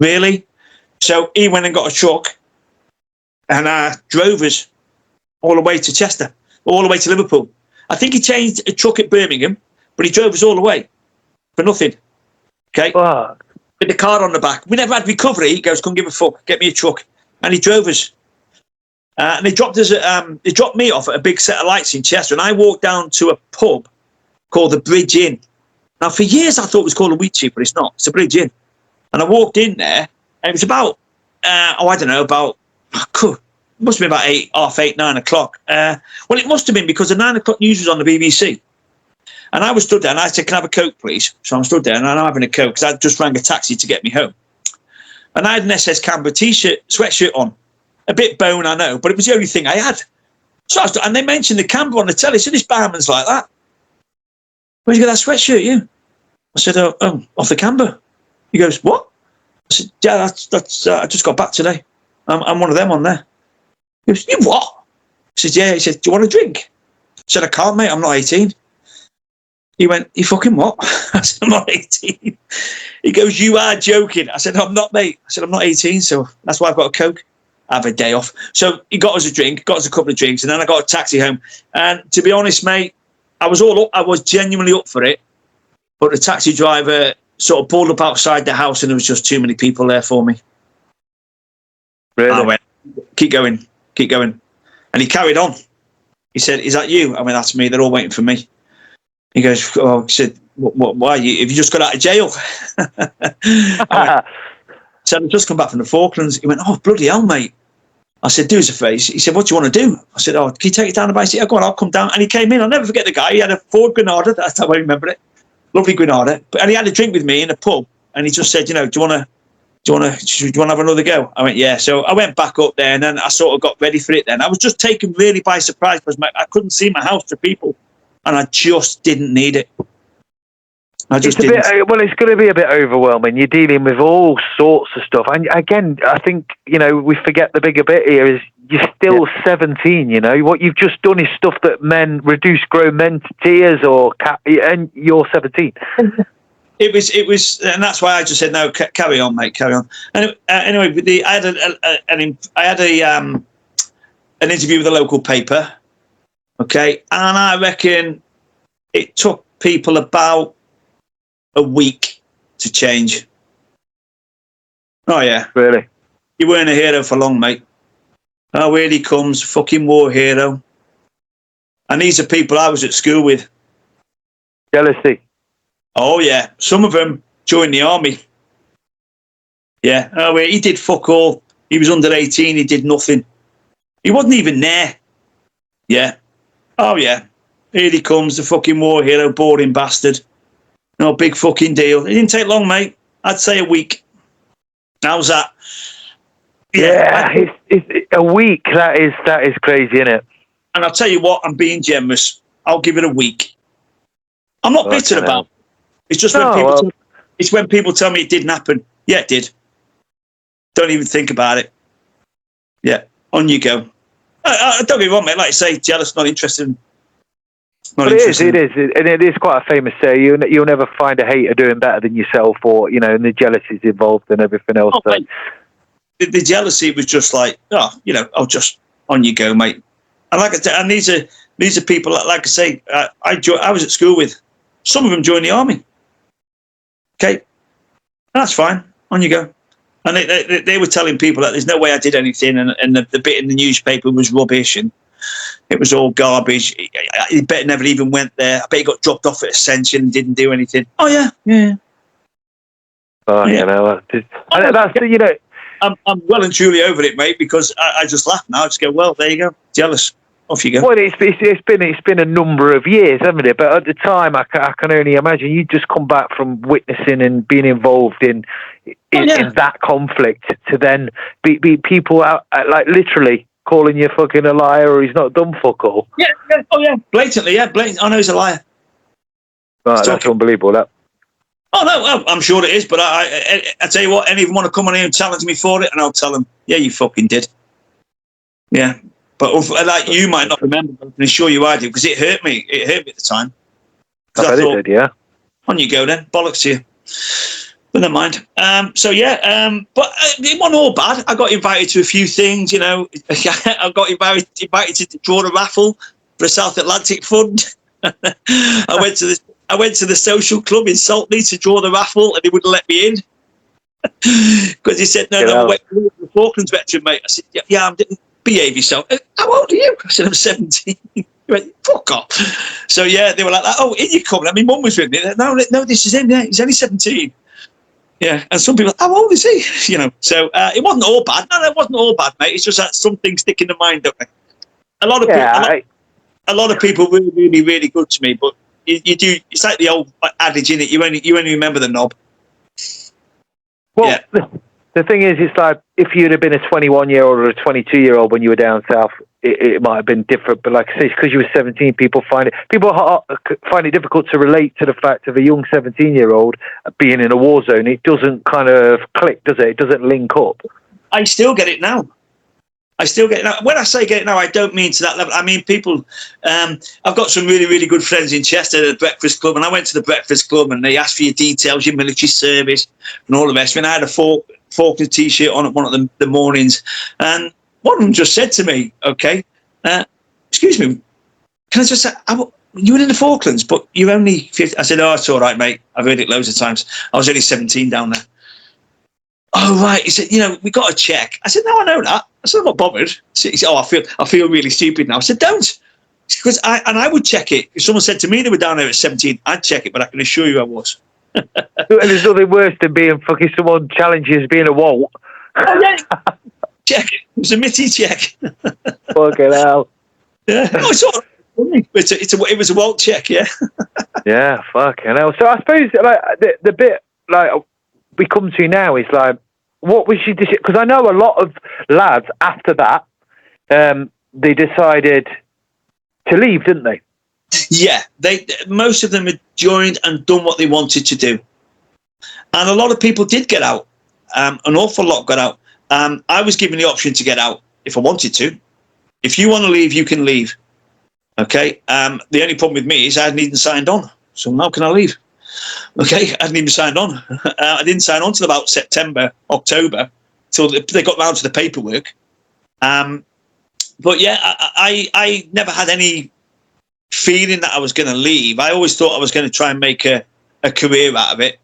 Really? So he went and got a truck and drove us all the way to Chester, all the way to Liverpool. I think he changed a truck at Birmingham, but he drove us all the way for nothing. Okay? Wow. With the car on the back. We never had recovery. He goes, come give a fuck, get me a truck. And he drove us. And they dropped me off at a big set of lights in Chester, and I walked down to a pub called the Bridge Inn. Now, for years I thought it was called a Wheat Cheap, but it's not. It's a Bridge Inn. And I walked in there, and it was about, it must have been about 8, 9 o'clock. Well, it must have been because the 9 o'clock news was on the BBC. And I was stood there, and I said, can I have a Coke, please? So I'm stood there, and I'm having a Coke, because I just rang a taxi to get me home. And I had an SS Canberra T-shirt, sweatshirt on. A bit bone, I know, but it was the only thing I had. So and they mentioned the Canberra on the telly, so this barman's like that. Where'd you get that sweatshirt, you? I said, oh, off the Canberra. He goes, what? I said, yeah, that's I just got back today. I'm one of them on there. He goes, you what? I said, yeah. He said, do you want a drink? I said, I can't, mate, I'm not 18. He went, you fucking what? I said, I'm not 18. He goes, you are joking. I said, no, I'm not, mate. I said, I'm not 18, so that's why I've got a Coke. I have a day off. So he got us a drink, got us a couple of drinks, and then I got a taxi home. And to be honest, mate, I was all up. I was genuinely up for it. But the taxi driver sort of pulled up outside the house, and there was just too many people there for me. Really? I went, keep going. And he carried on. He said, is that you? I went, that's me. They're all waiting for me. He goes, he said, why? Have you just got out of jail? I went, so I've just come back from the Falklands. He went, oh, bloody hell, mate. I said, do us a favour. He said, what do you want to do? I said, oh, can you take it down the bike? He said, oh, go on, I'll come down. And he came in. I'll never forget the guy. He had a Ford Granada. That's how I remember it. Lovely Granada. And he had a drink with me in a pub. And he just said, do you want to have another go? I went, yeah. So I went back up there, and then I sort of got ready for it then. I was just taken really by surprise because I couldn't see my house to people, and I just didn't need it. It's going to be a bit overwhelming. You're dealing with all sorts of stuff. And again, I think, we forget the bigger bit here is you're still 17, What you've just done is stuff that reduce grown men to tears, and you're 17. It was, and that's why I just said, no, carry on, mate, carry on. And anyway, I had an interview with a local paper, okay, and I reckon it took people about a week to change. Oh yeah, really? You weren't a hero for long, mate. Oh, here he comes, fucking war hero. And these are people I was at school with. Jealousy. Oh yeah, some of them joined the army. Yeah, oh, he did fuck all. He was under 18. He did nothing. He wasn't even there. Yeah. Oh yeah, here he comes, the fucking war hero, boring bastard. No big fucking deal. It didn't take long, mate. I'd say a week. How's that? Yeah, it's a week. That is crazy, isn't it? And I'll tell you what, I'm being generous. I'll give it a week. I'm not bitter about it. It's just when people tell me it didn't happen. Yeah, it did. Don't even think about it. Yeah, on you go. Don't get me wrong, mate. Like you say, jealous, not interested. It is, and it is quite a famous saying. You'll never find a hater doing better than yourself, or and the jealousy's involved and everything else. Oh, the jealousy was just like, just on you go, mate. And like I said, and these are people like I say, I was at school with. Some of them joined the army. Okay, that's fine. On you go. And they were telling people that there's no way I did anything, and the bit in the newspaper was rubbish, and it was all garbage. He better never even went there. I bet he got dropped off at Ascension and didn't do anything. Oh yeah. Oh, yeah. That's I'm well and truly over it, mate. Because I just laugh now. I just go, well, there you go. Jealous. Off you go. Well, it's been a number of years, hasn't it? But at the time, I can only imagine you just come back from witnessing and being involved in that conflict to then be people out like literally calling you fucking a liar or he's not done fuck all. Yeah. Oh yeah, blatantly. Yeah, blatantly. I know he's a liar. Right, that's unbelievable. That. Oh no, I'm sure it is. But I tell you what, any of them want to come on here and challenge me for it, and I'll tell them, yeah, you fucking did. Yeah. But like you might not remember, but I'm sure you I do, because it hurt me. It hurt me at the time. I bet it did, yeah. On you go then. Bollocks to you. But never mind. But it wasn't all bad. I got invited to a few things, I got invited to draw a raffle for a South Atlantic fund. I went to the social club in Saltley to draw the raffle, and they wouldn't let me in. Because he said, no, wait, you're a Falklands veteran, mate. I said, yeah, I'm behave yourself. How old are you? I said, I'm 17. He went, fuck off. So, yeah, they were like, oh, in you coming? I mean, Mum was with me. No, this is him. Yeah, he's only 17. Yeah, and some people, how old is he? So it wasn't all bad. No, it wasn't all bad, mate. It's just that some things stick in the mind, don't they? A lot of people really, really, really good to me, but you do. It's like the old adage, innit? You only remember the knob. Well, yeah. The thing is, it's like if you'd have been a 21-year-old or a 22-year-old when you were down south, it might have been different. But like I say, it's because you were 17. People find it difficult to relate to the fact of a young 17-year-old being in a war zone. It doesn't kind of click, does it? It doesn't link up. I still get it now. When I say get it now, I don't mean to that level. I mean, people, I've got some really, really good friends in Chester at the Breakfast Club, and I went to the Breakfast Club and they asked for your details, your military service and all the rest. I had a Falklands t-shirt on at one of the mornings, and one of them just said to me, okay, excuse me, can I just say, you were in the Falklands, but you're only 50. I said, oh, it's all right, mate. I've heard it loads of times. I was only 17 down there. Oh, right. He said, we got to check. I said, no, I know that. I said, I'm not bothered. He said, I feel really stupid now. I said, don't. Because I would check it. If someone said to me they were down there at 17, I'd check it, but I can assure you I was. And there's nothing worse than being fucking someone challenges being a walt. Oh, yeah. check. It was a mitty check. Fucking hell. Yeah. Oh, it's all right. It was a Walt check, yeah. Yeah, fucking hell. So I suppose like the bit like we come to now is like, what was your decision? Because I know a lot of lads after that, they decided to leave, didn't they? Yeah, most of them had joined and done what they wanted to do, and a lot of people did get out. An awful lot got out. I was given the option to get out if I wanted to. If you want to leave, you can leave. Okay. The only problem with me is I hadn't even signed on. So how can I leave? Okay. I hadn't even signed on. I didn't sign on till about September, October, till they got round to the paperwork. But yeah, I never had any feeling that I was going to leave. I always thought I was going to try and make a career out of it.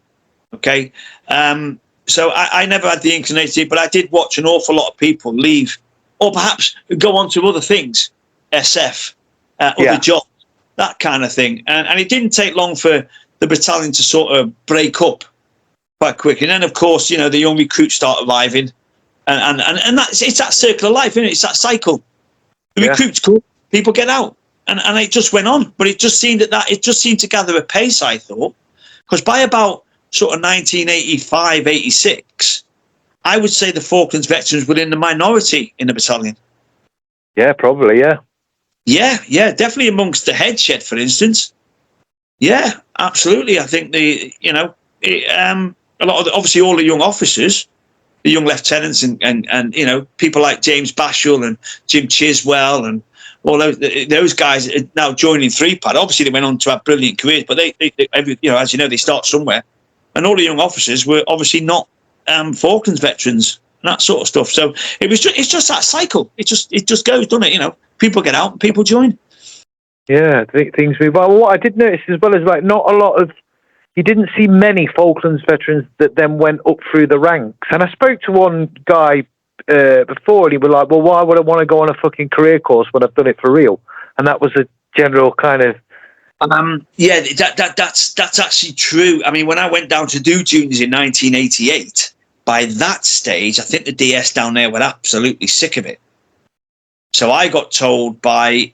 Okay. So I never had the inclination, but I did watch an awful lot of people leave or perhaps go on to other things, SF, other jobs, that kind of thing. And it didn't take long for the battalion to sort of break up quite quick. And then, of course, the young recruits start arriving. And it's that circle of life, isn't it? It's that cycle. The recruits come, people get out. And it just went on. But it just seemed it just seemed to gather a pace, I thought. Because by about sort of 1985, 86, I would say the Falklands veterans were in the minority in the battalion. Yeah, probably, yeah. Yeah, definitely amongst the head shed, for instance. Yeah, absolutely. I think a lot of obviously all the young officers, the young lieutenants, and people like James Bashall and Jim Chiswell and all those guys are now joining 3PAD. Obviously, they went on to have brilliant careers, but they as you know, they start somewhere. And all the young officers were obviously not Falklands veterans and that sort of stuff. So it's just that cycle. It just goes, doesn't it? People get out and people join. Yeah, things move on. Well, what I did notice as well is like not a lot of, you didn't see many Falklands veterans that then went up through the ranks. And I spoke to one guy before, and he was like, well, why would I want to go on a fucking career course when I've done it for real? And that was a general kind of... that's actually true. I mean, when I went down to do juniors in 1988, by that stage, I think the DS down there were absolutely sick of it. So I got told by,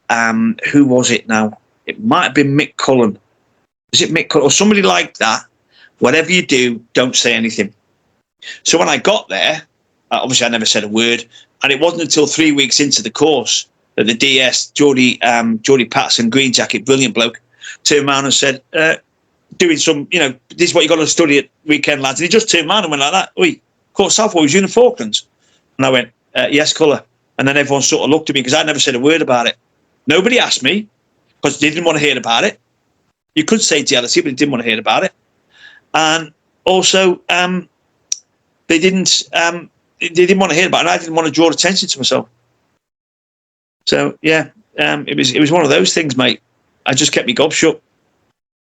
who was it now? It might have been Mick Cullen. Is it Mick Cullen? Or somebody like that. Whatever you do, don't say anything. So when I got there, obviously I never said a word. And it wasn't until 3 weeks into the course that the DS, Geordie Patterson, Green Jacket, brilliant bloke, turned around and said, doing some, this is what you got to study at weekend, lads. And he just turned around and went like that. Oi, Court Southall, was you in the Falklands? And I went, yes, colour. And then everyone sort of looked at me because I never said a word about it. Nobody asked me because they didn't want to hear about it. You could say jealousy, but they didn't want to hear about it. And also, they didn't want to hear about it, and I didn't want to draw attention to myself. So yeah, it was one of those things, mate. I just kept my gob shut.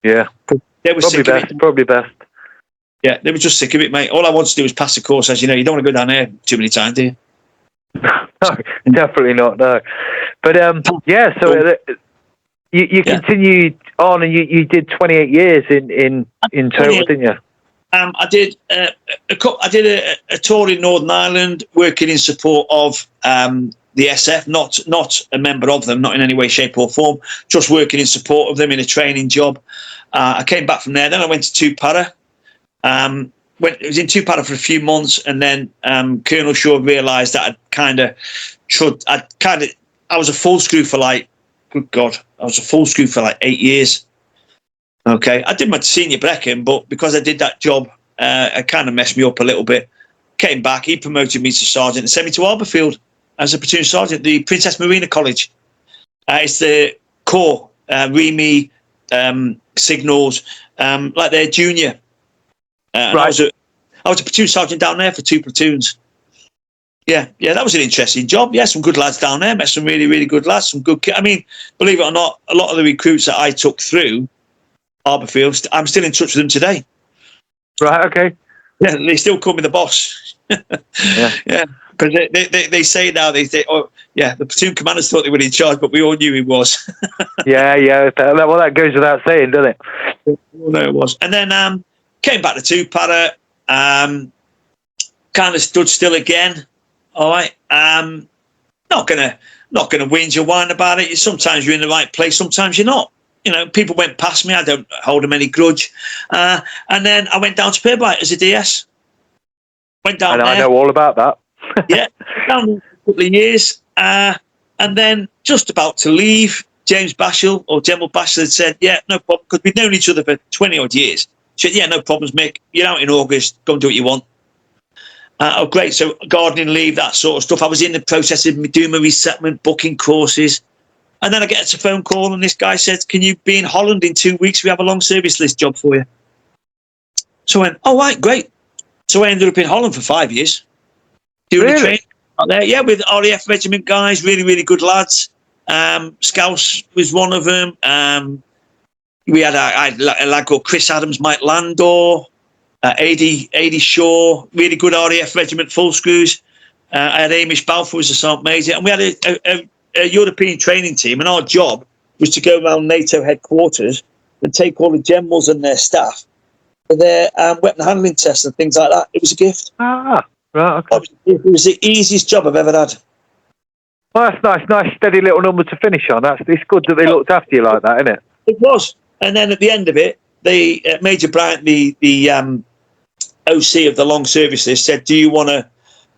Yeah, they were probably best. Yeah, they were just sick of it, mate. All I wanted to do was pass the course. As you know, you don't want to go down there too many times, do you? No, definitely not. No, but so you continued on, and you did 28 years in total, didn't you? I did a tour in Northern Ireland, working in support of the SF, not a member of them, not in any way, shape, or form, just working in support of them in a training job. I came back from there. Then I went to Para. I was in Para for a few months, and then Colonel Shaw realised that I was a full screw for good God, I was a full screw for 8 years. Okay, I did my senior Brecon, but because I did that job, it kind of messed me up a little bit. Came back, he promoted me to sergeant and sent me to Arborfield as a platoon sergeant, the Princess Marina College. It's the Corps, REME, Signals, like their junior. Right. I was a platoon sergeant down there for 2 platoons. Yeah, that was an interesting job. Yeah, some good lads down there. Met some really, really good lads. Some good. I mean, believe it or not, a lot of the recruits that I took through Arborfield, I'm still in touch with them today. Right. Okay. Yeah, they still call me the boss. Yeah. Because they say now the platoon commanders thought they were in charge, but we all knew he was. Yeah. Well, that goes without saying, doesn't it? No, it was. And then came back to Para. Kind of stood still again. All right. Not gonna whinge or whine about it. Sometimes you're in the right place, sometimes you're not. You know, people went past me. I don't hold them any grudge. And then I went down to Purbright as a DS. Went down there. I know all about that. Yeah, down there for a couple of years. And then just about to leave, James Bashall or General Bashall had said, yeah, no problem, because we'd known each other for 20 odd years. She said, yeah, no problems, Mick. You're out in August. Go and do what you want. Oh, great. So gardening leave, that sort of stuff. I was in the process of doing my resettlement, booking courses. And then I get a phone call and this guy said, can you be in Holland in 2 weeks? We have a long service list job for you. So I went, oh, right, great. So I ended up in Holland for 5 years. Doing the training out there. Yeah, with RAF Regiment guys, really, really good lads. Scouse was one of them. We had a lad called Chris Adams, Mike Landor, AD Shaw, really good RAF Regiment full screws. I had Hamish Balfour as a sergeant major, and we had a European training team, and our job was to go around NATO headquarters and take all the generals and their staff for their weapon handling tests and things like that. It was a gift. Ah, right, okay. It was the easiest job I've ever had. Well, that's nice, steady little number to finish on. It's good that they looked after you like that, isn't it? It was. And then at the end of it, Major Bryant, the OC of the long service list, said, do you want to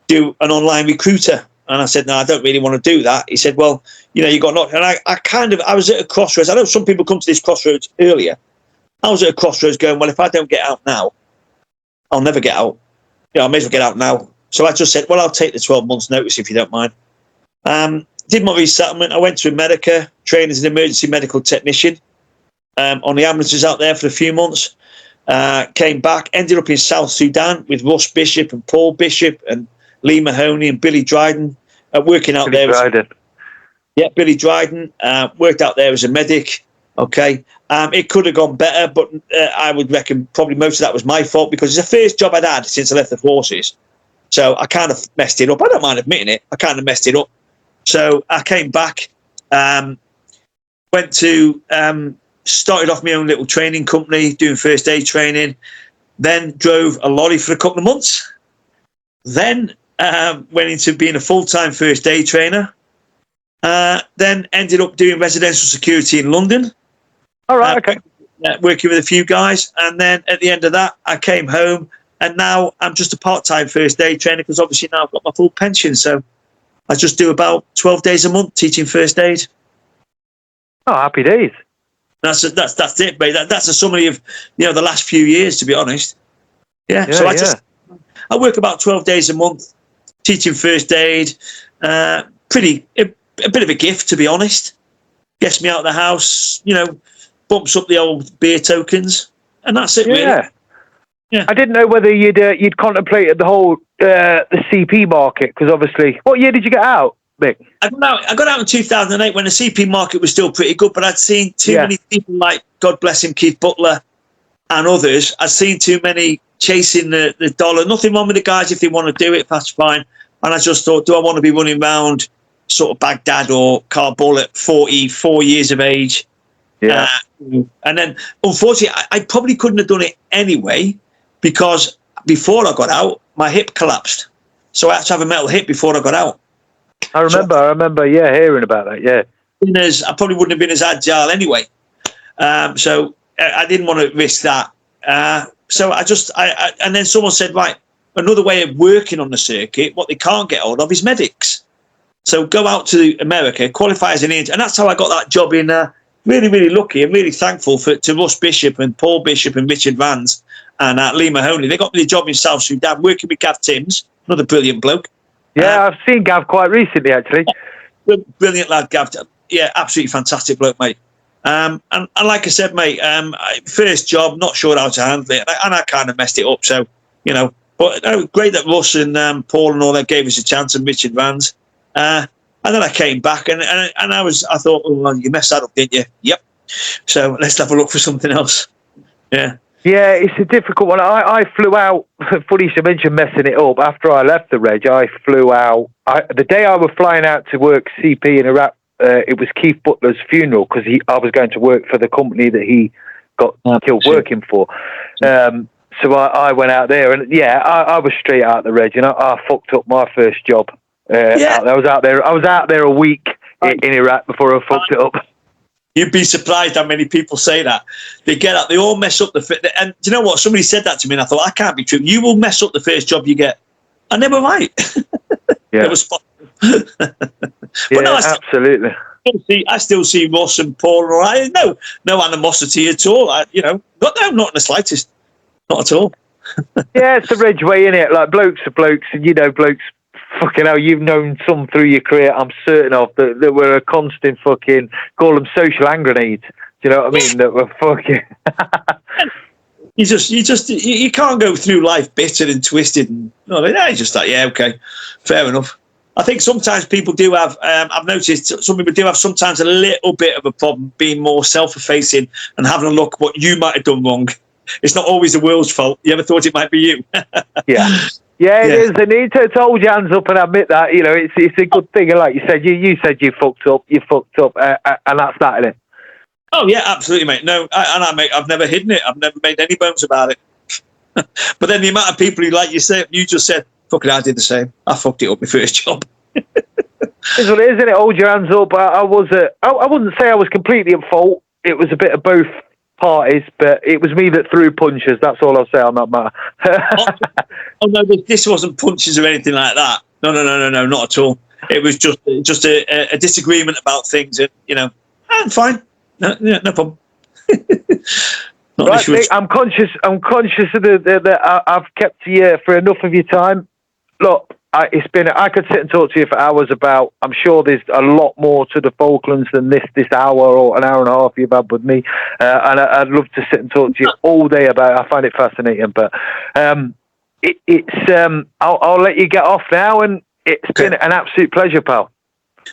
do an online recruiter? And I said, no, I don't really want to do that. He said, well, you know, you got knocked. And I was at a crossroads. I know some people come to this crossroads earlier. I was at a crossroads going, well, if I don't get out now, I'll never get out. You know, I may as well get out now. So I just said, well, I'll take the 12 months notice if you don't mind. Did my resettlement. I went to America, trained as an emergency medical technician on the ambulances out there for a few months. Came back, ended up in South Sudan with Russ Bishop and Paul Bishop and Lee Mahoney and Billy Dryden, working out there. Billy Dryden worked out there as a medic. Okay, it could have gone better, but I would reckon probably most of that was my fault because it's the first job I'd had since I left the forces. So I kind of messed it up. I don't mind admitting it. I kind of messed it up. So I came back, went to started off my own little training company doing first aid training, then drove a lorry for a couple of months, then went into being a full-time first aid trainer, then ended up doing residential security in London. All right, okay. Working with a few guys, and then at the end of that, I came home, and now I'm just a part-time first aid trainer because obviously now I've got my full pension, so I just do about 12 days a month teaching first aid. Oh, happy days. That's it, mate. That's a summary of the last few years, to be honest. Yeah. So I work about 12 days a month teaching first aid. A bit of a gift, to be honest. Gets me out of the house, bumps up the old beer tokens, and that's it. Yeah. Really. Yeah. I didn't know whether you'd contemplated the whole the CP market because obviously, what year did you get out, Mick? I got out in 2008 when the CP market was still pretty good, but I'd seen too many people like, God bless him, Keith Butler and others. I'd seen too many chasing the dollar. Nothing wrong with the guys if they want to do it, that's fine. And I just thought, do I want to be running around sort of Baghdad or Kabul at 44 years of age? Yeah. And then, unfortunately, I probably couldn't have done it anyway because before I got out, my hip collapsed. So I had to have a metal hip before I got out. I remember, hearing about that, yeah. I probably wouldn't have been as agile anyway. So I didn't want to risk that. So and then someone said, right, another way of working on the circuit, what they can't get hold of is medics. So go out to America, qualify as an agent. And that's how I got that job in, really, really lucky and really thankful to Russ Bishop and Paul Bishop and Richard Vans and Lee Mahoney. They got me the job in South Sudan, working with Gav Timms, another brilliant bloke. Yeah, I've seen Gav quite recently, actually. Brilliant lad, Gav. Yeah, absolutely fantastic bloke, mate. And like I said, mate, first job, not sure how to handle it, and I kind of messed it up. So, but great that Russ and Paul and all that gave us a chance, and Richard Vans. And then I came back, and I thought, oh, well, you messed that up, didn't you? Yep. So let's have a look for something else. Yeah. Yeah, it's a difficult one. I flew out, funny you mentioned messing it up, after I left the Reg, I flew out, the day I was flying out to work CP in Iraq, it was Keith Butler's funeral, because I was going to work for the company that he got killed working for. So I went out there, and I was straight out the Reg, and I fucked up my first job. I was out there a week in Iraq before I fucked it up. You'd be surprised how many people say that. They get up, they all mess up the fit. And do you know what? Somebody said that to me, and I thought, that can't be true. You will mess up the first job you get. And they were right. Yeah. They were spot on. Yeah, no, absolutely. I still see Ross and Paul, and I no animosity at all. Not in the slightest, not at all. Yeah, it's the Reg way, innit? Like, blokes are blokes, and blokes. Fucking hell, you've known some through your career, I'm certain of, that were a constant fucking, call them social hand grenades. Do you know what I mean? That were fucking. You can't go through life bitter and twisted. And just like, yeah, okay, fair enough. I think sometimes people do have, I've noticed some people do have sometimes a little bit of a problem being more self-effacing and having a look at what you might have done wrong. It's not always the world's fault. You ever thought it might be you? Yeah. Yeah, it is. They need to hold your hands up and admit that. It's a good thing. And like you said, you said you fucked up, and that's that, isn't it? Oh yeah, absolutely, mate. No, I've never hidden it. I've never made any bones about it. But then the amount of people who, like you just said, fucking, I did the same. I fucked it up my first job. It's what it is, isn't it? Hold your hands up. I wouldn't say I was completely at fault. It was a bit of both parties, but it was me that threw punches. That's all I'll say on that matter. Oh no, this wasn't punches or anything like that. No, not at all. It was just a disagreement about things, and I'm fine. No problem. Right, Nick, I'm conscious of that I've kept you for enough of your time. Look, I could sit and talk to you for hours about. I'm sure there's a lot more to the Falklands than this hour or an hour and a half you've had with me, and I'd love to sit and talk to you all day about it. I find it fascinating, but I'll let you get off now, and it's been an absolute pleasure, pal.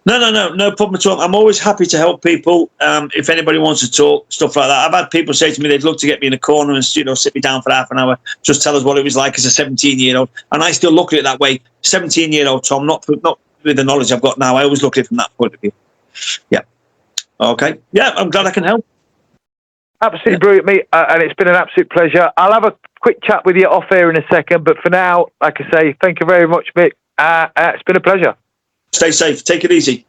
No problem at all. I'm always happy to help people. If anybody wants to talk, stuff like that. I've had people say to me they'd love to get me in a corner and sit me down for half an hour, just tell us what it was like as a 17-year-old. And I still look at it that way. 17-year-old Tom, not with the knowledge I've got now. I always look at it from that point of view. Yeah. Okay. Yeah, I'm glad I can help. Absolutely brilliant, mate. And it's been an absolute pleasure. I'll have a quick chat with you off air in a second, but for now, like I say, thank you very much, Mick. It's been a pleasure. Stay safe. Take it easy.